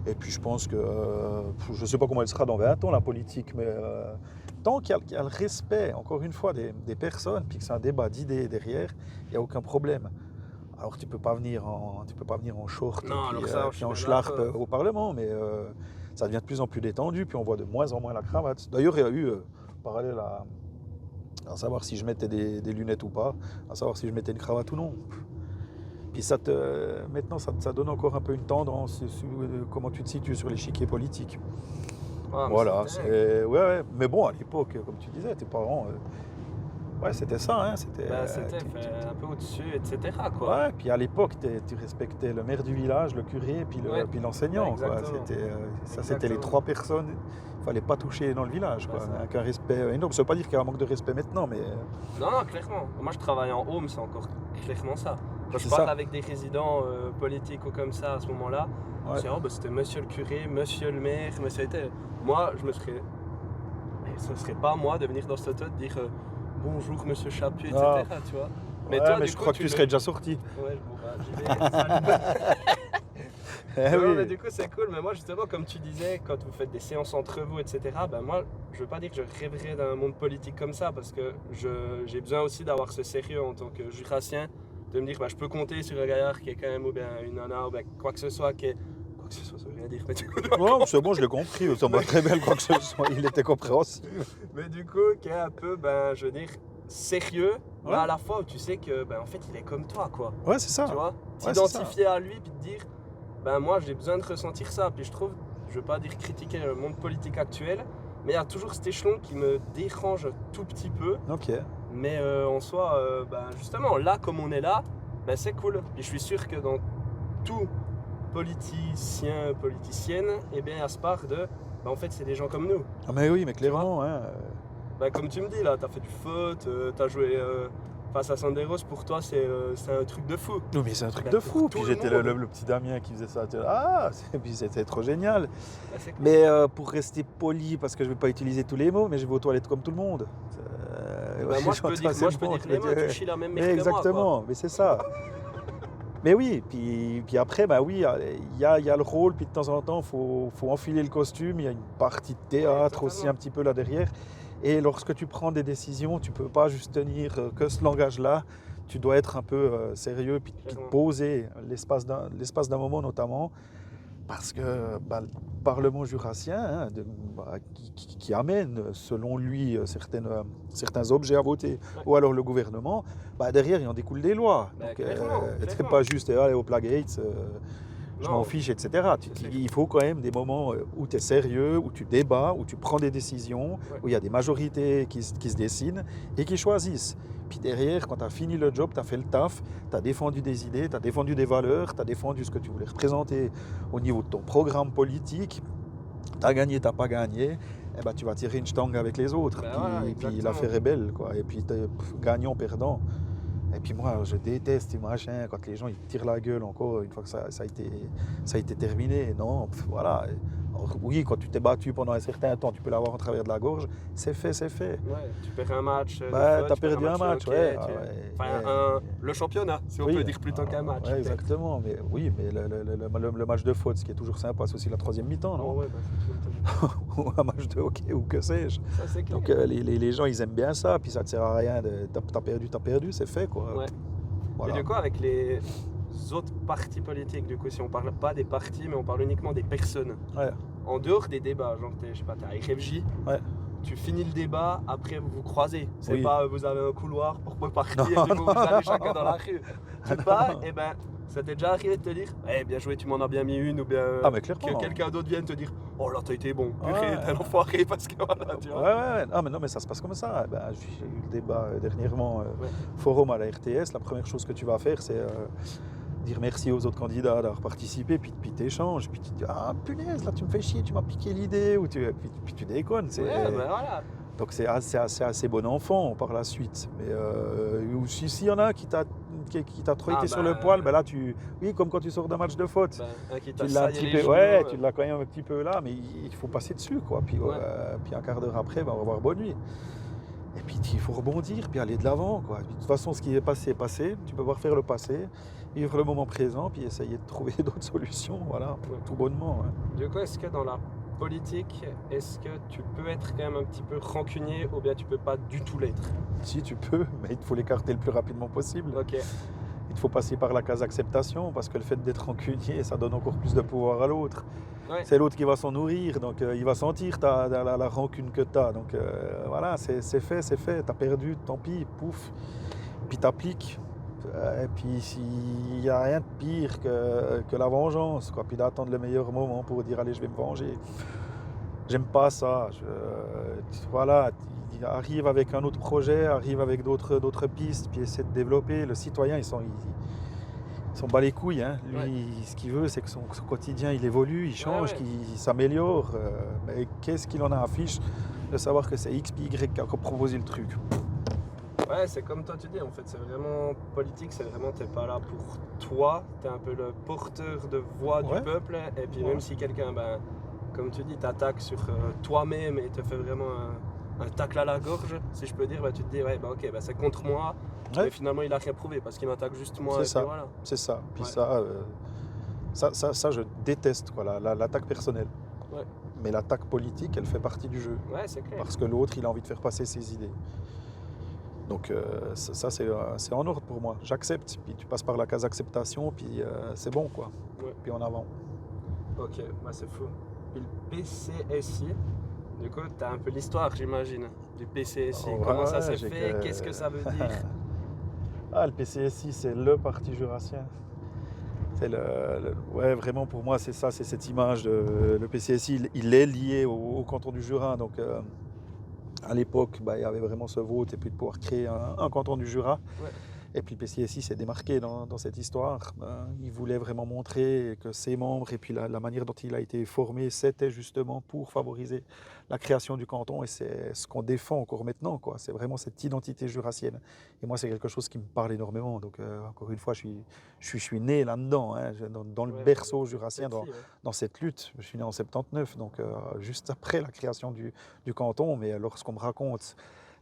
Et puis, je pense que, je ne sais pas comment elle sera dans 20 ans, la politique, mais tant qu'il y a le respect, encore une fois, des personnes, puis que c'est un débat d'idées derrière, il n'y a aucun problème. Alors tu peux pas venir en short Non, puis, alors ça, je puis suis en bien schlarp d'accord. au Parlement, mais ça devient de plus en plus détendu, puis on voit de moins en moins la cravate. D'ailleurs, il y a eu, parallèle à savoir si je mettais des lunettes ou pas, à savoir si je mettais une cravate ou non. Puis maintenant, ça donne encore un peu une tendance sur comment tu te situes sur l'échiquier politique. Ah, mais Voilà, c'est dingue. ouais. Mais bon, à l'époque, comme tu disais, tes parents, ouais, c'était ça, hein, Bah, c'était fait un peu au-dessus, etc. quoi. Ouais, puis à l'époque, tu respectais le maire du village, le curé, Ouais, puis l'enseignant, quoi. exactement. C'était les Exactement. 3 personnes. Il fallait pas toucher dans le village, quoi. Bah, ça. Avec un respect énorme. Ça veut pas dire qu'il y a un manque de respect maintenant, mais Non, non, clairement. Moi, je travaille en home, c'est encore clairement ça. Quand je c'est parle ça. avec des résidents politiques ou comme ça à ce moment-là, Ouais. c'est oh, bah, c'était monsieur le curé, monsieur le maire, mais ça a été. Moi, je me serais. Mais ce serait pas moi de venir dans ce toit de dire bonjour monsieur Chaput, etc. Ah. Tu vois. Mais, toi, mais du je coup, crois que tu serais déjà sorti. Ouais, bon, bah, j'y vais. Salut. Eh Non, oui. mais du coup, c'est cool. Mais moi, justement, comme tu disais, quand vous faites des séances entre vous, etc., ben moi, je veux pas dire que je rêverais d'un monde politique comme ça, parce que j'ai besoin aussi d'avoir ce sérieux en tant que jurassien, de me dire, bah, je peux compter sur un gaillard qui est quand même, ou bien une nana, ou bien quoi que ce soit, qui est. Quoi que ce soit, ça veut rien dire, mais du coup, Non, c'est bon, je l'ai compris. Ça me va très bien, quoi que ce soit. Il était compréhensible. mais du coup, qui est un peu, ben, je veux dire, sérieux, mais Ouais. à la fois où tu sais que, ben, en fait, il est comme toi, quoi. Ouais, c'est ça. Tu vois, c'est t'identifier à lui, puis te dire, ben moi j'ai besoin de ressentir ça. Puis je trouve, je veux pas dire critiquer le monde politique actuel, mais il y a toujours cet échelon qui me dérange un tout petit peu. Ok. Mais en soi, ben, justement, là comme on est là, ben, c'est cool. Puis je suis sûr que dans tout politicien, politicienne, eh bien, il y a ce part de, ben, en fait, c'est des gens comme nous. Ah, mais oui, mais clairement, hein. Ben, comme tu me dis là, t'as fait du foot, t'as joué face à Sanderos, pour toi c'est un truc de fou. Non, mais c'est un truc Ben, de pour fou. tout Puis le j'étais monde. le petit Damien qui faisait ça. Puis c'était trop génial. Ben, c'est cool. Mais pour rester poli, parce que je ne vais pas utiliser tous les mots, mais je vais aux toilettes comme tout le monde. Ben, moi je peux dire les mots, tu chies la même merde Mais que moi, quoi. exactement, mais c'est ça. Mais oui, puis après, bah oui, il y a le rôle, puis de temps en temps, il faut enfiler le costume. Il y a une partie de théâtre Ouais, aussi totalement. un petit peu là derrière. Et lorsque tu prends des décisions, tu ne peux pas juste tenir que ce langage-là. Tu dois être un peu sérieux, puis te Clairement. poser l'espace d'un moment notamment. Parce que bah, le Parlement jurassien, hein, qui amène, selon lui, certains objets à voter, Ouais. ou alors le gouvernement, bah, derrière, il en découle des lois. Bah, Donc, clairement. c'est pas juste aller au Plagates, je Non, m'en fiche, etc. c'est Il faut quand même des moments où tu es sérieux, où tu débats, où tu prends des décisions, Ouais. où il y a des majorités qui se dessinent et qui choisissent. Puis derrière, quand tu as fini le job, tu as fait le taf, tu as défendu des idées, tu as défendu des valeurs, tu as défendu ce que tu voulais représenter au niveau de ton programme politique, tu as gagné, tu n'as pas gagné, eh ben, tu vas tirer une stangue avec les autres. Ben puis, voilà, puis exactement. l'affaire est belle, quoi. Et puis gagnant, perdant. Et puis moi, je déteste ces machins quand les gens ils tirent la gueule encore une fois que ça a été terminé. Non, voilà. Alors, oui, quand tu t'es battu pendant un certain temps, tu peux l'avoir en travers de la gorge. C'est fait, c'est fait. Ouais, tu perds un match. de Bah, foot, t'as tu perds perdu un match, de ouais. hockey, Ah ouais. Enfin, le championnat, si on Oui. peut dire plutôt qu'un match. Ouais, peut-être. exactement. Mais oui, mais le match de foot, ce qui est toujours sympa, c'est aussi la troisième mi-temps, Oh, non? ouais, bah, c'est tout. Ou un match de hockey ou que sais-je. Ça, c'est clair. Donc les gens, ils aiment bien ça. Puis ça ne sert à rien. T'as perdu, c'est fait, quoi. Ouais. Voilà. Et du coup, avec les autres partis politiques, du coup, si on parle pas des partis, mais on parle uniquement des personnes. Ouais. En dehors des débats, genre, je sais pas, t'es à RFJ, Ouais. tu finis le débat, après vous vous croisez. C'est Oui. pas vous avez un couloir pour partir, Non, du coup, vous non, allez non. chacun dans la rue. Tu Non, pars, non. et ben, ça t'est déjà arrivé de te dire, bien joué, tu m'en as bien mis une, ou bien Ah, mais que clairement. quelqu'un d'autre vienne te dire, oh là, t'as été bon, purée, Ouais. t'es un enfoiré, parce que voilà, tu Ouais, vois. ouais. Ah, mais non, mais ça se passe comme ça. Ben, j'ai eu le débat dernièrement, Ouais. forum à la RTS. La première chose que tu vas faire, c'est dire merci aux autres candidats d'avoir participé, puis t'échanges, puis tu te dis ah punaise, là tu me fais chier, tu m'as piqué l'idée, ou puis tu déconnes. Ouais, ben voilà. Donc c'est assez bon enfant par la suite. Mais ou s'il y en a qui t'a trop été sur le poil, ben là oui, comme quand tu sors d'un match de foot. Un qui Tu t'a l'as un saillé petit les peu, genoux, ouais, tu l'as quand même un petit peu là, mais il faut passer dessus, quoi. Puis, Ouais. puis un quart d'heure après, ben, on va voir bonne nuit. Et puis il faut rebondir, puis aller de l'avant, quoi. Puis, de toute façon, ce qui est passé. Tu peux pas refaire le passé, vivre le moment présent, puis essayer de trouver d'autres solutions, voilà, tout bonnement. Hein. Du coup, est-ce que dans la politique, est-ce que tu peux être quand même un petit peu rancunier ou bien tu peux pas du tout l'être? Si tu peux, mais il faut l'écarter le plus rapidement possible. Ok. Il faut passer par la case acceptation, parce que le fait d'être rancunier, ça donne encore plus de pouvoir à l'autre. Ouais. C'est l'autre qui va s'en nourrir, donc il va sentir la rancune que tu as. Donc voilà, c'est fait, t'as perdu, tant pis, pouf. Puis t'appliques. Et puis il n'y a rien de pire que la vengeance, quoi. Puis d'attendre le meilleur moment pour dire allez, je vais me venger. J'aime pas ça. Voilà, arrive avec un autre projet, arrive avec d'autres pistes, puis essaie de développer. Le citoyen, il s'en bat les couilles. Hein. Lui, Ouais. ce qu'il veut, c'est que son quotidien, il évolue, il change, Ouais. qu'il s'améliore. Mais qu'est-ce qu'il en a à fiche de savoir que c'est X puis Y qui a proposé le truc. Ouais, c'est comme toi tu dis, en fait, c'est vraiment politique, c'est vraiment, t'es pas là pour toi, t'es un peu le porteur de voix Ouais. du peuple, et puis Ouais. même si quelqu'un, comme tu dis, t'attaque sur toi-même et te fait vraiment un tacle à la gorge, si je peux dire, tu te dis, ouais, ok, c'est contre moi, Ouais. mais finalement il a rien prouvé parce qu'il m'attaque juste moi, C'est et ça. puis voilà. C'est ça. Puis Ouais. ça, je déteste, quoi, l'attaque personnelle. Ouais. Mais l'attaque politique, elle fait partie du jeu. Ouais, c'est clair. Parce que l'autre, il a envie de faire passer ses idées. Donc ça, c'est en ordre pour moi. J'accepte. Puis tu passes par la case acceptation, puis c'est bon, quoi. Ouais. Puis en avant. Ok, c'est fou. Puis le PCSI, du coup, t'as un peu l'histoire, j'imagine, du PCSI. Oh, Comment ça ouais, s'est fait? Qu'est-ce que ça veut dire? Ah, le PCSI, c'est le parti jurassien. C'est ouais, vraiment pour moi, c'est ça, c'est cette image. Le PCSI, il est lié au canton du Jura. Donc à l'époque, il y avait vraiment ce vote et puis de pouvoir créer un canton du Jura. Ouais. Et puis le PCSI s'est démarqué dans cette histoire. Il voulait vraiment montrer que ses membres et puis la manière dont il a été formé, c'était justement pour favoriser la création du canton. Et c'est ce qu'on défend encore maintenant, quoi. C'est vraiment cette identité jurassienne. Et moi, c'est quelque chose qui me parle énormément. Donc encore une fois, je suis né là-dedans, hein, dans le Ouais, berceau jurassien, Petit, ouais. dans cette lutte. Je suis né en 79, donc juste après la création du canton. Mais lorsqu'on me raconte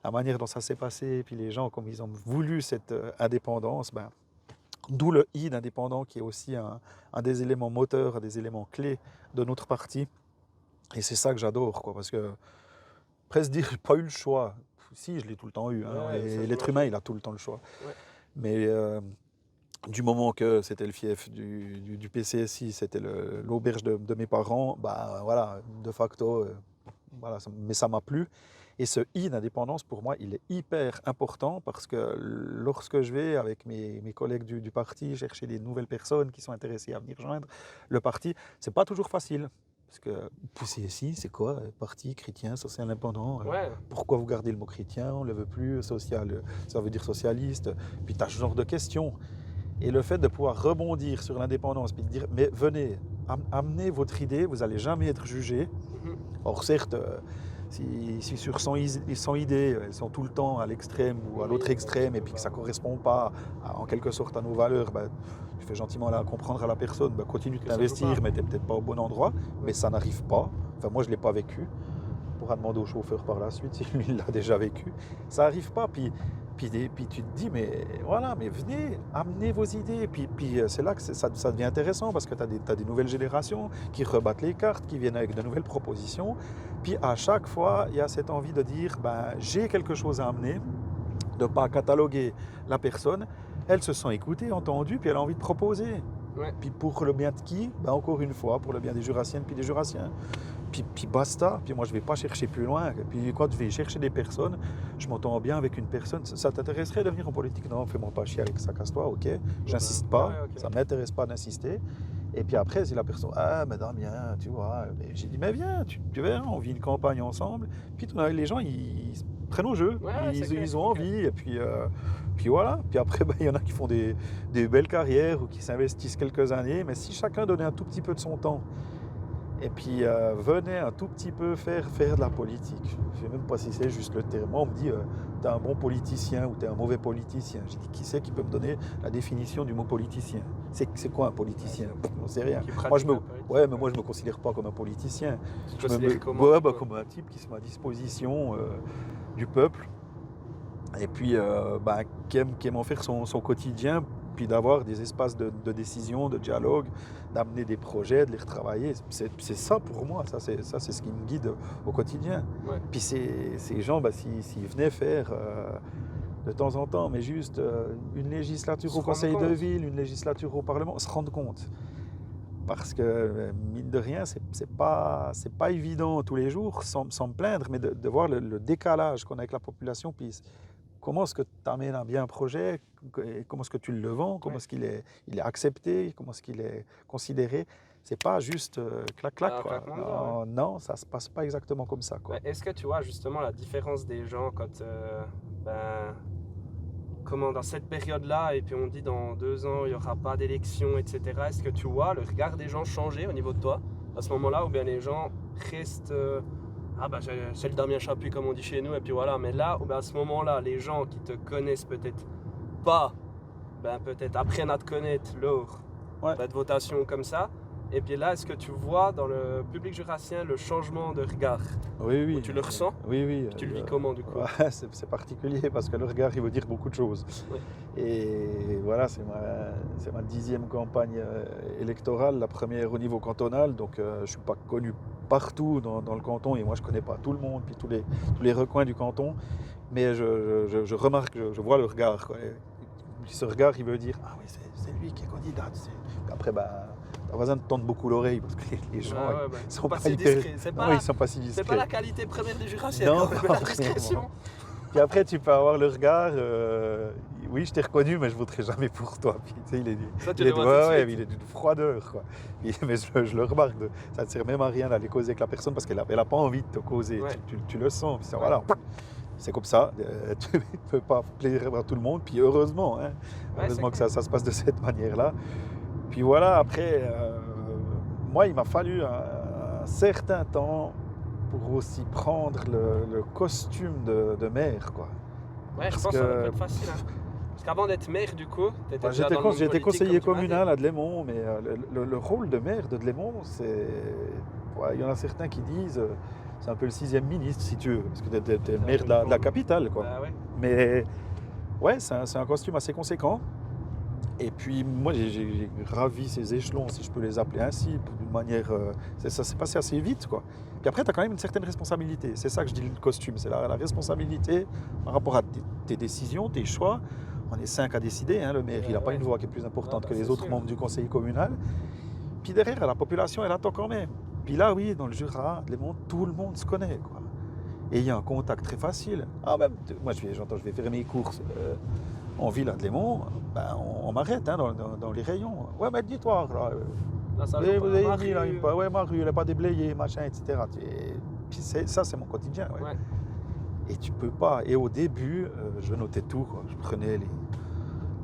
la manière dont ça s'est passé, puis les gens, comme ils ont voulu cette indépendance, d'où le I d'indépendant, qui est aussi un des éléments moteurs, un des éléments clés de notre parti. Et c'est ça que j'adore, quoi, parce que presque dire, j'ai pas eu le choix. Si, je l'ai tout le temps eu. Hein, Ouais, et ça, l'être j'imagine. humain, il a tout le temps le choix. Ouais. Mais du moment que c'était le fief du PCSI, c'était l'auberge de mes parents, voilà, de facto, voilà, mais ça m'a plu. Et ce I d'indépendance, pour moi, il est hyper important parce que lorsque je vais avec mes collègues du parti chercher des nouvelles personnes qui sont intéressées à venir joindre le parti, c'est pas toujours facile. Parce que PCSI, c'est quoi? Parti chrétien, social indépendant. Ouais. Pourquoi vous gardez le mot chrétien? On ne le veut plus. Social, ça veut dire socialiste. Puis tu as ce genre de questions. Et le fait de pouvoir rebondir sur l'indépendance, puis de dire, mais venez, amenez votre idée, vous n'allez jamais être jugé. Mhm. Or certes, si sur 100 idées, elles sont tout le temps à l'extrême ou à l'autre extrême, et puis que ça ne correspond pas en quelque sorte à nos valeurs, tu fais gentiment comprendre à la personne, continue de Que ça t'investir, joue pas. mais tu n'es peut-être pas au bon endroit, mais ça n'arrive pas. Enfin, moi, je ne l'ai pas vécu. On pourra demander au chauffeur par la suite si lui, il l'a déjà vécu. Ça n'arrive pas. Puis tu te dis, mais voilà, mais venez, amenez vos idées. Puis c'est là que ça devient intéressant parce que tu as des nouvelles générations qui rebattent les cartes, qui viennent avec de nouvelles propositions. Puis à chaque fois, il y a cette envie de dire, j'ai quelque chose à amener, de ne pas cataloguer la personne. Elle se sent écoutée, entendue, puis elle a envie de proposer. Ouais. Puis pour le bien de qui? Ben encore une fois, pour le bien des Jurassiennes puis des Jurassiens. Puis basta. Puis moi, je ne vais pas chercher plus loin. Puis quand je vais chercher des personnes, je m'entends bien avec une personne. Ça t'intéresserait de venir en politique? Non, fais-moi pas chier avec ça, casse-toi, ok. J'insiste pas, Ouais, ok. ça ne m'intéresse pas d'insister. Et puis après, si la personne, ah, mais Damien, tu vois, j'ai dit, mais viens, tu verras, on vit une campagne ensemble. Puis les gens, ils se prennent au jeu, Ouais, c'est clair, ils ont c'est envie. Et puis voilà. Puis après, il y en a qui font des belles carrières ou qui s'investissent quelques années. Mais si chacun donnait un tout petit peu de son temps, et puis venait un tout petit peu faire de la politique. Je ne sais même pas si c'est juste le terme. Moi, on me dit, t'es un bon politicien ou t'es un mauvais politicien. J'ai dit, qui c'est qui peut me donner la définition du mot politicien? C'est quoi un politicien? On ne sait rien. Moi, mais moi, je ne me considère pas comme un politicien. Tu te Je considères me comment, ouais, du coup comme un type qui se met à disposition du peuple et puis qui aime en faire son quotidien, puis d'avoir des espaces de décision, de dialogue, d'amener des projets, de les retravailler. C'est ça pour moi, ça c'est ce qui me guide au quotidien. Ouais. Puis ces gens, s'ils venaient faire de temps en temps, mais juste une législature au conseil de ville, une législature au Parlement, se rendre compte. Parce que, mine de rien, c'est pas évident tous les jours, sans me plaindre, mais de voir le décalage qu'on a avec la population, puis comment est-ce que tu amènes un bien projet, comment est-ce que tu le vends, comment est-ce qu'il est accepté, comment est-ce qu'il est considéré. C'est pas juste clac-clac, quoi. Non, ça se passe pas exactement comme ça, quoi. Est-ce que tu vois justement la différence des gens quand, dans cette période-là, et puis on dit dans 2 ans, il n'y aura pas d'élection, etc. Est-ce que tu vois le regard des gens changer au niveau de toi à ce moment-là, ou bien les gens restent... c'est le Damien Chapuis comme on dit chez nous, et puis voilà. Mais là, à ce moment-là, les gens qui te connaissent peut-être pas, peut-être apprennent à te connaître lors de votation comme ça. Et puis là, est-ce que tu vois dans le public jurassien le changement de regard? Oui. Ou tu le ressens? Oui. Tu le vis comment, du coup? C'est particulier parce que le regard, il veut dire beaucoup de choses. Oui. Et voilà, c'est ma 10e campagne électorale, la première au niveau cantonal. Donc je ne suis pas connu partout dans le canton et moi je ne connais pas tout le monde, puis tous les recoins du canton. Mais je remarque, je vois le regard, quoi. Et ce regard, il veut dire, ah oui, c'est lui qui est candidat. Après, t'as besoin de tendre beaucoup l'oreille parce que les gens ils sont pas si discrets. Ils sont pas si discrets. C'est pas la qualité première des jurassiens, non, la discrétion. Puis après, tu peux avoir le regard, oui, je t'ai reconnu, mais je ne voterai jamais pour toi. Puis, tu sais, il est d'une froideur, quoi. Mais je le remarque, ça ne sert même à rien d'aller causer avec la personne parce qu'elle n'a pas envie de te causer. Ouais. Tu le sens. Puis voilà. C'est comme ça, tu ne peux pas plaire à tout le monde, puis heureusement, heureusement que ça se passe de cette manière-là. Puis voilà, après, moi, il m'a fallu un certain temps pour aussi prendre le costume de maire, quoi. Ouais, je pense que ça va être facile. Parce qu'avant d'être maire, du coup, j'étais conseiller communal à Delémont, mais le rôle de maire de Delémont, c'est... il y en a certains qui disent... c'est un peu le 6e ministre, si tu veux, parce que tu es le maire de la capitale, quoi. Mais ouais, c'est un costume assez conséquent. Et puis moi, j'ai gravi ces échelons, si je peux les appeler ainsi, d'une manière... ça s'est passé assez vite, quoi. Puis après, tu as quand même une certaine responsabilité. C'est ça que je dis, le costume. C'est la responsabilité par rapport à tes décisions, tes choix. On est 5 à décider, le maire, il n'a pas une voix qui est plus importante que les autres membres du conseil communal. Puis derrière, la population, elle attend quand même. Puis là, oui, dans le Jura, tout le monde se connaît, quoi. Et il y a un contact très facile. Moi, je vais faire mes courses en ville à Delémont, on m'arrête dans les rayons. Ouais, mais dis-toi, vous avez mis là, ma rue, elle n'est pas déblayée, machin, etc. Et puis ça, c'est mon quotidien. Ouais. Et tu peux pas. Et au début, je notais tout, quoi. Je prenais les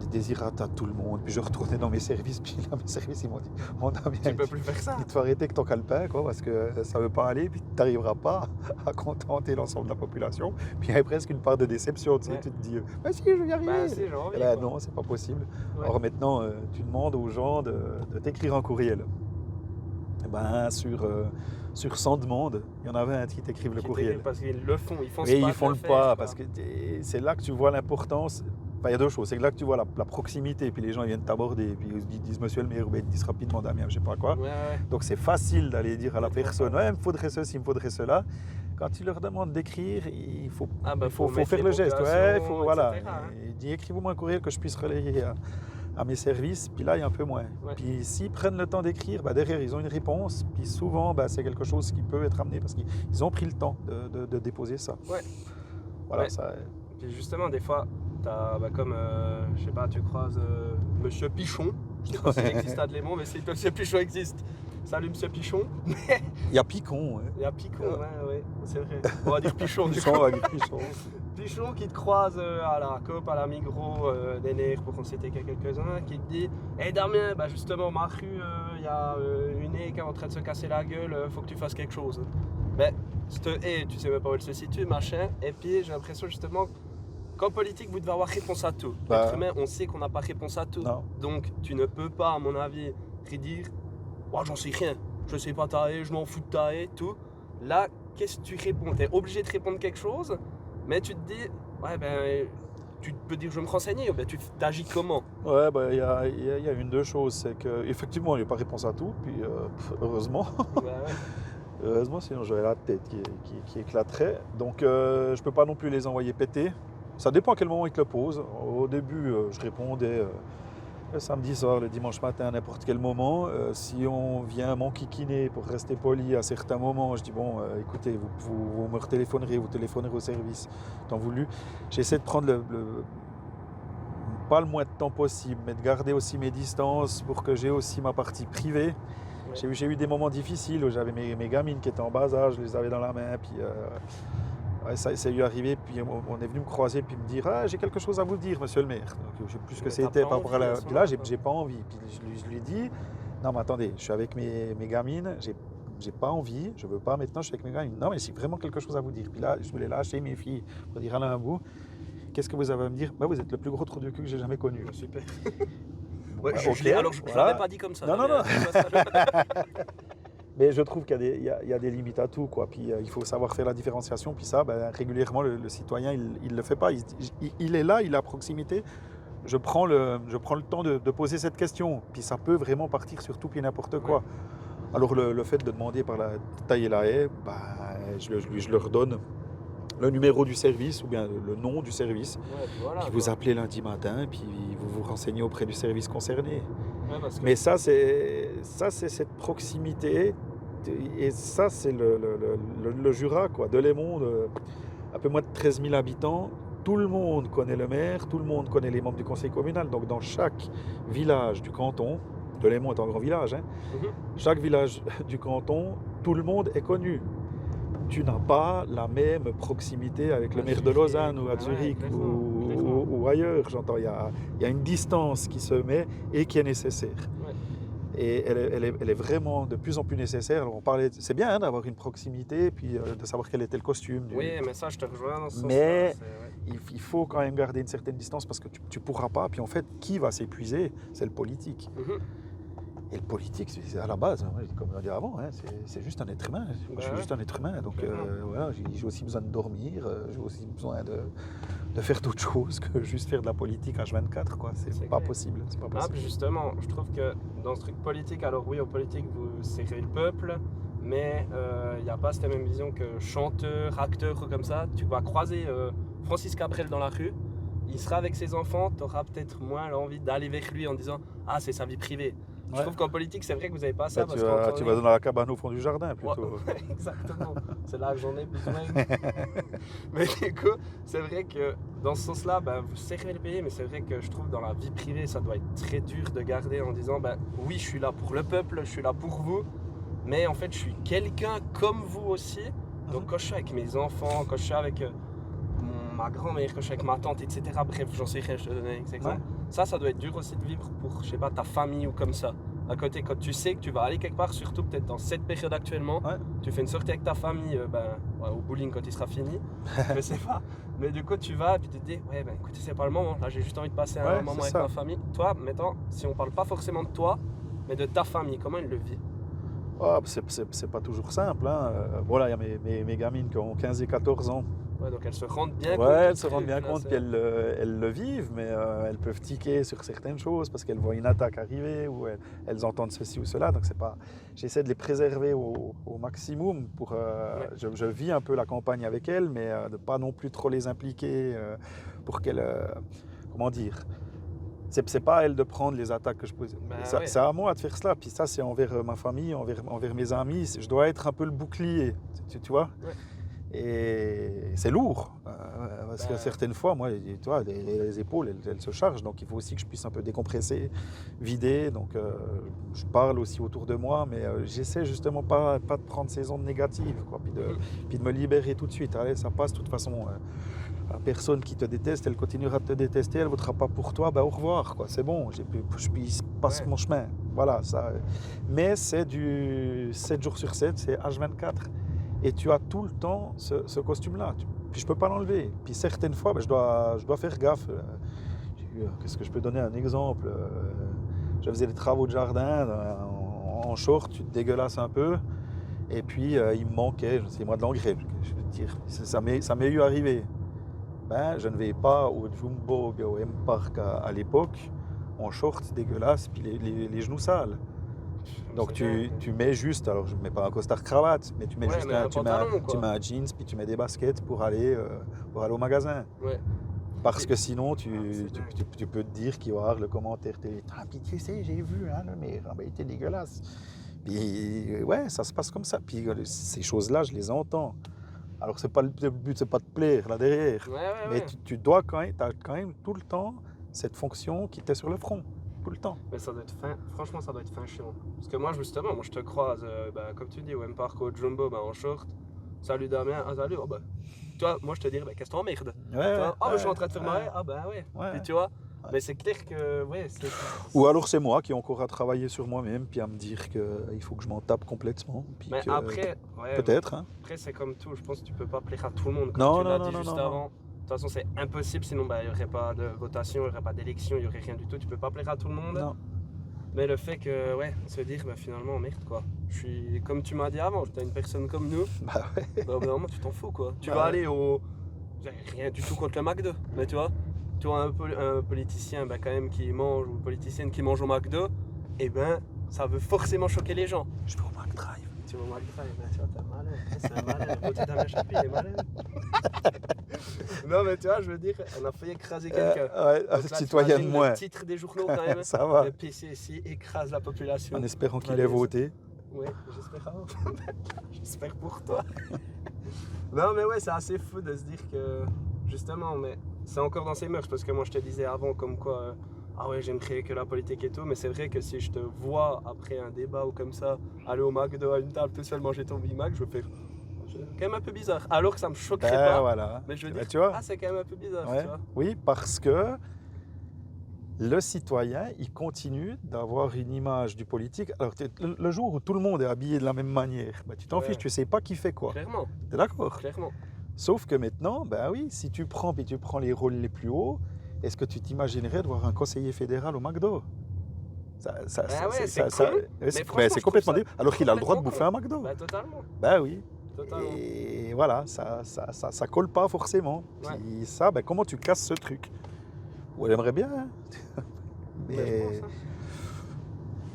désirata à tout le monde, puis je retournais dans mes services, puis là, mes services, ils m'ont dit, mon ami, tu peux plus faire ça. Il faut arrêter avec ton calepin, quoi, parce que ça ne veut pas aller, puis tu n'arriveras pas à contenter l'ensemble de la population. Puis il y a presque une part de déception, tu sais, tu te dis, si, je vais y arriver. Non, c'est pas possible. Ouais. Or maintenant, tu demandes aux gens de t'écrire un courriel. Sur 100 demandes, il y en a 20 qui t'écrivent le courriel. Parce qu'ils le font, ils font ce pas. Ils font le pas, parce que c'est là que tu vois l'importance. Il y a deux choses, c'est que là que tu vois la proximité, puis les gens ils viennent t'aborder, puis ils disent monsieur le maire, ou ils disent rapidement Damien, je sais pas quoi. Donc c'est facile d'aller dire à la personne, il me faudrait ceci, il me faudrait cela. Quand tu leur demandes d'écrire, il faut faire le geste. Voilà. Il dit écrivez-moi un courriel que je puisse relayer à mes services, puis là, il y a un peu moins. Ouais. Puis s'ils prennent le temps d'écrire, derrière, ils ont une réponse, puis souvent, c'est quelque chose qui peut être amené parce qu'ils ont pris le temps de déposer ça. Ouais. Voilà, Ouais. ça... Puis justement, des fois, t'as, comme, je sais pas, tu croises Monsieur Pichon. Je sais pas s'il existe à Delémont, mais si Monsieur Pichon existe, salut Monsieur Pichon. Il y a Picon, Il y a Picon, ouais, c'est vrai. On va dire Pichon, du coup. Pichon, avec Pichon. Pichon qui te croise à la Coop, à la Migros, des nerfs pour qu'on s'était quelques-uns, qui te dit hey Damien, justement, ma rue, il y a une haie qui est en train de se casser la gueule, faut que tu fasses quelque chose. Cette haie, tu sais même pas où elle se situe, machin, et puis j'ai l'impression justement qu'en politique, vous devez avoir réponse à tout. L'être humain, on sait qu'on n'a pas réponse à tout. Non. Donc tu ne peux pas, à mon avis, dire oh, j'en sais rien, je sais pas ta haie, je m'en fous de ta haie, tout. Là, qu'est-ce que tu réponds? Tu es obligé de répondre quelque chose, mais tu te dis, tu peux dire je vais me renseigner, ou tu t'agis comment? Ouais, il y a une deux choses, c'est qu'effectivement, il n'y a pas réponse à tout, puis heureusement. Ouais. Heureusement, sinon j'aurais la tête qui éclaterait. Donc je peux pas non plus les envoyer péter. Ça dépend à quel moment ils te le posent. Au début, je répondais le samedi soir, le dimanche matin, à n'importe quel moment. Si on vient m'enquiquiner pour rester poli à certains moments, je dis bon, écoutez, vous me retéléphonerez, vous téléphonerez au service, tant voulu. J'essaie de prendre pas le moins de temps possible, mais de garder aussi mes distances pour que j'ai aussi ma partie privée. Ouais. J'ai eu des moments difficiles où j'avais mes gamines qui étaient en bas âge, je les avais dans la main, puis ça est eu arrivé, puis on est venu me croiser puis me dire j'ai quelque chose à vous dire, monsieur le maire. Donc je sais plus ce que c'était par rapport à la... Puis là, j'ai pas envie. Puis je lui dis non mais attendez, je suis avec mes gamines, j'ai pas envie, je veux pas maintenant, je suis avec mes gamines. Non mais j'ai vraiment quelque chose à vous dire. Puis là, je voulais lâcher mes filles pour dire Alain Bout, qu'est-ce que vous avez à me dire? Vous êtes le plus gros trou de cul que j'ai jamais connu. Super. Alors je l'avais pas dit comme ça. Non. Mais je trouve qu'il y a des limites à tout, quoi. Puis il faut savoir faire la différenciation. Puis ça, régulièrement, le citoyen, il le fait pas. Il est là, il est à proximité. Je prends le temps de poser cette question. Puis ça peut vraiment partir sur tout et n'importe quoi. Ouais. Alors le fait de demander par tailler la haie, je leur donne le numéro du service ou bien le nom du service. Ouais, voilà, puis vous appelez lundi matin et puis vous vous renseignez auprès du service concerné. Ouais, mais ça c'est cette proximité et ça c'est le Jura, quoi. Delémont, un peu moins de 13 000 habitants. Tout le monde connaît le maire, tout le monde connaît les membres du conseil communal. Donc dans chaque village du canton, Delémont est un grand village, hein, chaque village du canton, tout le monde est connu. Tu n'as pas la même proximité avec le maire de Lausanne ou à Zurich ou ailleurs. J'entends, il y a une distance qui se met et qui est nécessaire. Ouais. Et elle est vraiment de plus en plus nécessaire. Alors c'est bien d'avoir une proximité et puis de savoir quel était le costume. Oui, mais ça, je te rejoins dans ce sens-là. Mais il faut quand même garder une certaine distance parce que tu ne pourras pas. Puis en fait, qui va s'épuiser? C'est le politique. Et le politique, c'est à la base, comme on a dit avant, hein, c'est juste un être humain. Je suis juste un être humain, donc voilà, j'ai aussi besoin de dormir, j'ai aussi besoin de faire d'autres choses que juste faire de la politique H24, quoi. C'est pas possible. Puis justement, je trouve que dans ce truc politique, alors oui, au politique, vous serrez le peuple, mais il n'y a pas cette même vision que chanteur, acteur, comme ça. Tu vas croiser Francis Cabrel dans la rue, il sera avec ses enfants, tu auras peut-être moins l'envie d'aller vers lui en disant « Ah, c'est sa vie privée ». Je trouve qu'en politique, c'est vrai que vous n'avez pas ça. Tu vas dans la cabane au fond du jardin, plutôt. Ouais, exactement. C'est là que j'en ai besoin. Mais du coup, c'est vrai que dans ce sens-là, vous serrez le pays, mais c'est vrai que je trouve dans la vie privée, ça doit être très dur de garder en disant oui, je suis là pour le peuple, je suis là pour vous, mais en fait, je suis quelqu'un comme vous aussi. Donc, quand je suis avec mes enfants, quand je suis avec ma grand-mère, quand je suis avec ma tante, etc. Bref, j'en sais rien, je te donne un exemple. Ouais. Ça doit être dur aussi de vivre pour, je sais pas, ta famille ou comme ça. À côté, quand tu sais que tu vas aller quelque part, surtout peut-être dans cette période actuellement, tu fais une sortie avec ta famille, au bowling quand il sera fini, je sais pas. Mais du coup, tu vas et puis tu te dis, écoutez, c'est pas le moment. Là, j'ai juste envie de passer un moment avec ma famille. Toi, mettons, si on parle pas forcément de toi, mais de ta famille, comment elle le vit? C'est pas toujours simple, hein. Voilà, il y a mes gamines qui ont 15 et 14 ans. Ouais, donc elles se rendent bien compte. Ouais, elles se rendent bien compte qu'elles le vivent, mais elles peuvent tiquer sur certaines choses parce qu'elles voient une attaque arriver ou elles entendent ceci ou cela. Donc j'essaie de les préserver au maximum. Je vis un peu la campagne avec elles, mais de ne pas non plus trop les impliquer pour qu'elles, comment dire, C'est pas à elle de prendre les attaques que je pose. Bah ouais. C'est à moi de faire cela. Puis ça, c'est envers ma famille, envers mes amis. Je dois être un peu le bouclier, tu vois. Ouais. Et c'est lourd. Parce que Bah, certaines fois, moi, tu vois, les épaules, elles se chargent. Donc il faut aussi que je puisse un peu décompresser, vider. Donc je parle aussi autour de moi. Mais j'essaie justement pas de prendre ces ondes négatives. Quoi, puis de me libérer tout de suite. Allez, ça passe de toute façon. La personne qui te déteste, elle continuera de te détester, elle ne votera pas pour toi, au revoir, quoi. C'est bon, je passe mon chemin. Voilà, ça. Mais c'est du 7 jours sur 7, c'est H24. Et tu as tout le temps ce costume-là. Puis je ne peux pas l'enlever. Puis certaines fois, je dois faire gaffe. Qu'est-ce que je peux donner un exemple? Je faisais des travaux de jardin en short, tu te dégueulasses un peu. Et puis il me manquait, je sais moi, de l'engrais. Je veux dire, ça m'est eu arrivé. Je ne vais pas au Jumbo, au M-Park à l'époque, en short dégueulasse, puis les genoux sales. Donc tu mets juste, alors je ne mets pas un costard cravate, mais tu mets juste tu mets un jeans, puis tu mets des baskets pour aller au magasin. Ouais. Parce que sinon, tu peux te dire qu'il va y avoir le commentaire télé. Ah, puis tu sais, j'ai vu, hein, mais il était dégueulasse. Puis ouais, ça se passe comme ça. Puis ces choses-là, je les entends. Alors le but, c'est pas de plaire là derrière, mais tu dois t'as quand même tout le temps cette fonction qui t'est sur le front, tout le temps. Mais ça doit être franchement ça doit être fin chiant. Parce que moi justement, je te croise, comme tu dis, au M-Park, au Jumbo, en short. Salut Damien, salut, toi, moi je te dirais, qu'est-ce que t'emmerdes? Je suis en train de faire marrer, Puis tu vois, mais c'est clair que, Ou alors c'est moi qui ai encore à travailler sur moi-même, puis à me dire qu'il faut que je m'en tape complètement. Puis mais après, peut-être. Hein. Après, c'est comme tout, je pense que tu peux pas plaire à tout le monde, comme non, tu l'as dit non, juste non, avant. De toute façon, c'est impossible, sinon il n'y aurait pas de votation, il n'y aurait pas d'élection, il n'y aurait rien du tout. Tu peux pas plaire à tout le monde. Non. Mais le fait que, se dire, finalement, merde, quoi. Je suis, comme tu m'as dit avant, tu as une personne comme nous. Normalement, tu t'en fous, quoi. Tu vas aller au. J'ai rien du tout contre le McDo, mais tu vois un politicien quand même qui mange, ou une politicienne qui mange au McDo, ça veut forcément choquer les gens. Je vais au McDrive. Tu vas au McDrive, tu vois, t'es malin. C'est un malin, le côté d'un chapitre, il est malin. Non, mais tu vois, je veux dire, on a failli écraser quelqu'un. Citoyen de moins. Le titre des journaux, quand même. Ça va. Le PCSI écrase la population. En espérant qu'il ait voté. Oui, j'espère. J'espère pour toi. Non, mais ouais, c'est assez fou de se dire que, justement, mais c'est encore dans ses mœurs, parce que moi je te disais avant comme quoi, j'aimerais que la politique et tout, mais c'est vrai que si je te vois après un débat ou comme ça, aller au McDo à une table tout seul manger ton Big Mac, je vais faire, c'est quand même un peu bizarre, alors que ça me choquerait pas, voilà. Mais je veux dire, tu vois, c'est quand même un peu bizarre, ouais. Tu vois. Oui, parce que le citoyen, il continue d'avoir une image du politique. Alors, le jour où tout le monde est habillé de la même manière, tu t'en fiches, tu sais pas qui fait quoi. Clairement. T'es d'accord? Clairement. Sauf que maintenant, si tu prends les rôles les plus hauts, est-ce que tu t'imaginerais de voir un conseiller fédéral au McDo? C'est complètement débile. Alors qu'il a le droit de bouffer un McDo. Totalement. Oui. Totalement. Et voilà, ça colle pas forcément. Puis ça, comment tu casses ce truc? Ou elle aimerait bien, hein. Mais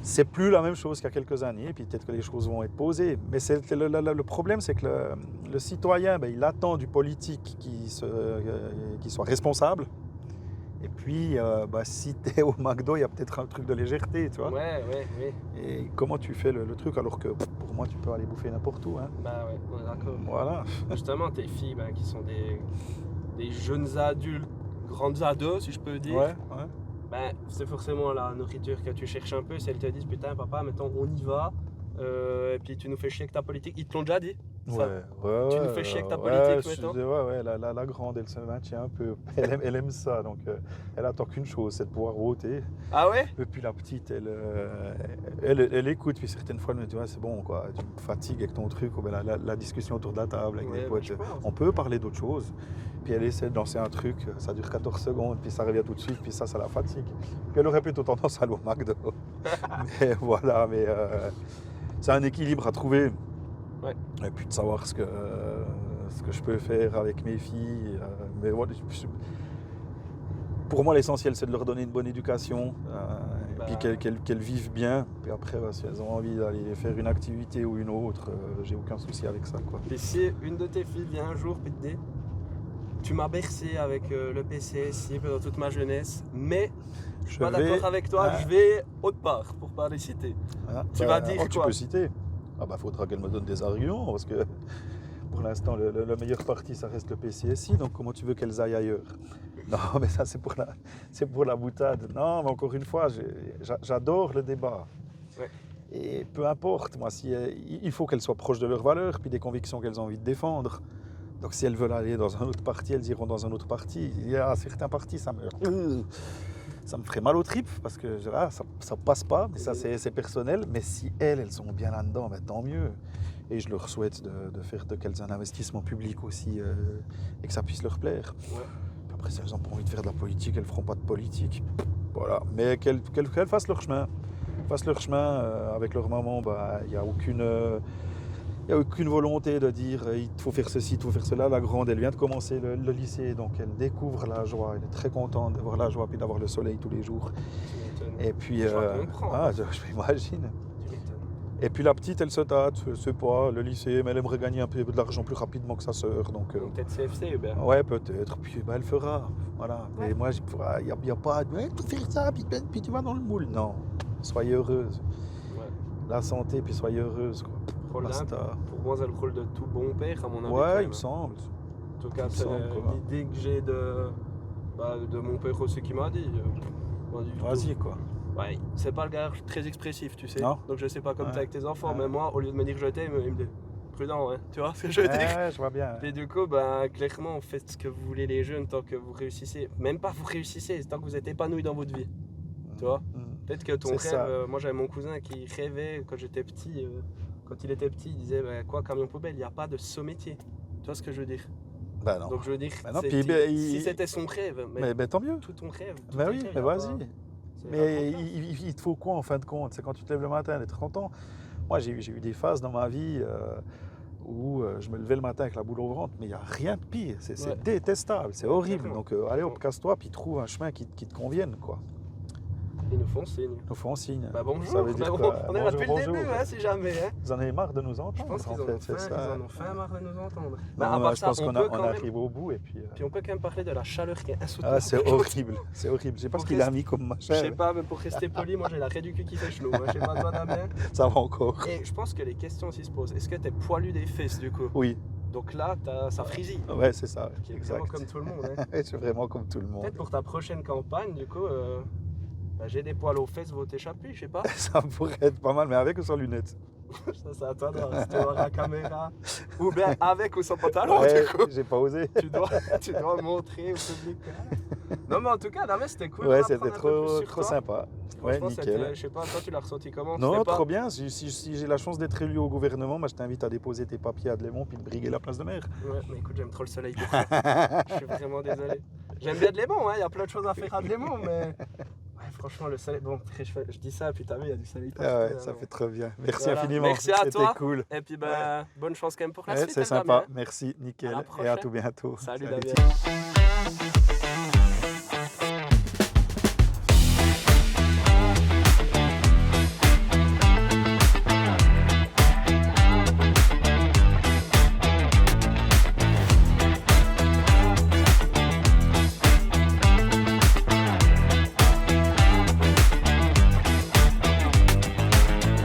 c'est plus la même chose qu'il y a quelques années, et puis peut-être que les choses vont être posées. Mais le problème, c'est que le citoyen, il attend du politique qui soit responsable. Et puis, si tu es au McDo, il y a peut-être un truc de légèreté, tu vois. Ouais. Et comment tu fais le truc alors que pour moi, tu peux aller bouffer n'importe où, hein. On est d'accord. Voilà. Justement, tes filles qui sont des jeunes adultes, grandes ados, si je peux dire. Ouais. C'est forcément la nourriture que tu cherches un peu. Si elles te disent, putain, papa, mettons, on y va, et puis tu nous fais chier avec ta politique. Ils te l'ont déjà dit? Tu nous fais chier avec ta politique, mettons. La grande, elle se maintient un peu. Elle aime ça, donc elle attend qu'une chose, c'est de pouvoir voter. Ah ouais? Et puis la petite, elle écoute, puis certaines fois, elle me dit, c'est bon, quoi, tu me fatigues avec ton truc, ou la discussion autour de la table avec des potes. On peut parler d'autre chose. Puis elle essaie de lancer un truc, ça dure 14 secondes, puis ça revient tout de suite, puis ça la fatigue. Puis elle aurait plutôt tendance à aller au McDo. Mais voilà, c'est un équilibre à trouver. Ouais. Et puis de savoir ce que je peux faire avec mes filles. Mais voilà, pour moi, l'essentiel, c'est de leur donner une bonne éducation, et puis qu'elles vivent bien. Puis après, si elles ont envie d'aller faire une activité ou une autre, j'ai aucun souci avec ça, quoi. Et si une de tes filles vient un jour et te dit, tu m'as bercé avec le PCSI pendant toute ma jeunesse, mais je suis Je pas vais- d'accord avec toi, Ah. je vais autre part, pour pas les citer. Hein, Tu vas dire tu quoi? peux citer. Ah bah faudra qu'elle me donne des arguments parce que pour l'instant le meilleur parti ça reste le PCSI, donc comment tu veux qu'elles aillent ailleurs? Non mais ça c'est pour la boutade. Non mais encore une fois j'adore le débat. Ouais. Et peu importe, moi il faut qu'elles soient proches de leurs valeurs puis des convictions qu'elles ont envie de défendre. Donc si elles veulent aller dans un autre parti, elles iront dans un autre parti. Il y a certains partis, ça me ferait mal aux tripes parce que ça passe pas, mais ça c'est personnel. Mais si elles sont bien là-dedans, ben, tant mieux. Et je leur souhaite de faire de quels un investissement public aussi et que ça puisse leur plaire. Ouais. Après, si elles n'ont pas envie de faire de la politique, elles ne feront pas de politique. Voilà. Mais qu'elles fassent leur chemin. Avec leur maman, il n'y a aucune volonté de dire il faut faire ceci, il faut faire cela. La grande, elle vient de commencer le lycée, donc elle découvre la joie. Elle est très contente d'avoir la joie et d'avoir le soleil tous les jours. Tu m'étonnes. Et puis, Je comprends. je m'imagine. Tu m'étonnes. Et puis la petite, elle se tâte, je sais pas, le lycée, mais elle aimerait gagner un peu de l'argent plus rapidement que sa sœur. Donc, Donc peut-être CFC, Hubert. ouais, peut-être. Puis elle fera. Voilà. Ouais. Mais moi, il n'y a pas de tu fais ça, puis tu vas dans le moule. Non. Soyez heureuse. Ouais. La santé, puis soyez heureuse. Quoi. Rôle d'un- Basta. Pour moi, c'est le rôle de tout bon père, à mon avis. quand Ouais, même. il me semble. En tout cas, il me c'est semble, quoi. l'idée que j'ai de mon père aussi qui m'a dit. M'a dit du Vas-y, tout. quoi. Ouais, c'est pas le gars très expressif, tu sais. Non. Donc je sais pas comme Ouais. t'es avec tes enfants, Ouais. mais moi, au lieu de me dire je t'aime, il me dit prudent, hein. Tu vois ce que je veux dire? Ouais, je vois bien. Et du coup, clairement, faites ce que vous voulez les jeunes tant que vous réussissez. Même pas vous réussissez, tant que vous êtes épanoui dans votre vie. Tu vois? Peut-être que ton C'est rêve, ça. moi j'avais mon cousin qui rêvait quand j'étais petit, quand il était petit, il disait quoi, camion poubelle, il n'y a pas de saut-métier. Tu vois ce que je veux dire? Bah non. Donc je veux dire, Bah non, c'est- puis, si c'était son rêve, Mais tant mieux. tout ton rêve. tout Bah tes oui, rêves, mais y a vas-y. pas- c'est Mais important. il te faut quoi en fin de compte? C'est quand tu te lèves le matin d'être content. Moi, j'ai eu des phases dans ma vie où je me levais le matin avec la boule au ventre, mais il n'y a rien de pire. C'est Ouais. détestable, c'est horrible. Exactement. Donc, allez hop, casse-toi, puis trouve un chemin qui te convienne, quoi. Ils nous font signe. Nous font signe. Bah bonjour, Ça veut dire bah, quoi? on est là depuis Bonjour, le début, bonjour. hein, si jamais. Hein. Vous en avez marre de nous entendre, Je pense qu'ils en fait, c'est ça. en ont fait marre de nous entendre. Non, Bah, à non, part je ça, pense on qu'on peut quand même- arrive au bout et puis. Puis on peut quand même parler de la chaleur qui est insoutenable. Ah, c'est horrible, c'est horrible. Je sais pas ce Pour qu'il a rester- mis comme Je sais machin. pas, mais pour rester poli, moi j'ai la raie du cul qui fait chenou. Hein. Je sais pas toi, Damien. Ça va encore. Et je pense que les questions aussi se posent. Est-ce que t'es poilu des fesses du coup? Oui, Donc là, ça frisille. ouais, c'est ça. Qui est Exact. vraiment comme tout le monde. Hein. Je suis vraiment comme tout le monde. Peut-être pour ta prochaine campagne, du coup, j'ai des poils aux fesses, vont t'échapper, je sais pas. Ça pourrait être pas mal, mais avec ou sans lunettes? Ça, c'est à toi de voir si tu vois la caméra. Ou bien avec ou sans pantalon, Ouais, du coup. j'ai pas osé. Tu dois montrer au public. Non, mais en tout cas, Damien, c'était cool. Ouais, d'en c'était apprendre un peu plus sur trop toi. sympa. Ouais, Franchement, nickel. c'était- je sais pas, toi, tu l'as ressenti comment? Non, C'était pas- trop bien. Si j'ai la chance d'être élu au gouvernement, moi, je t'invite à déposer tes papiers à Adlémont puis de briguer la place de maire. Ouais, mais écoute, j'aime trop le soleil pour ça. Je suis vraiment désolé. J'aime bien Adlémont, hein, il y a plein de choses à faire à Adlémont, mais. Ouais, franchement, le soleil. Bon, je dis ça, puis t'as vu, il y a du soleil partout. Ah ouais, là, ça mais- fait très bien. Merci Voilà. infiniment. Merci à C'était toi. cool. Et puis, bonne chance quand même pour la Ouais, suite. c'est hein, sympa. Damien. Merci, nickel. À la Et à prochaine. tout bientôt. Salut, Salut. Damien.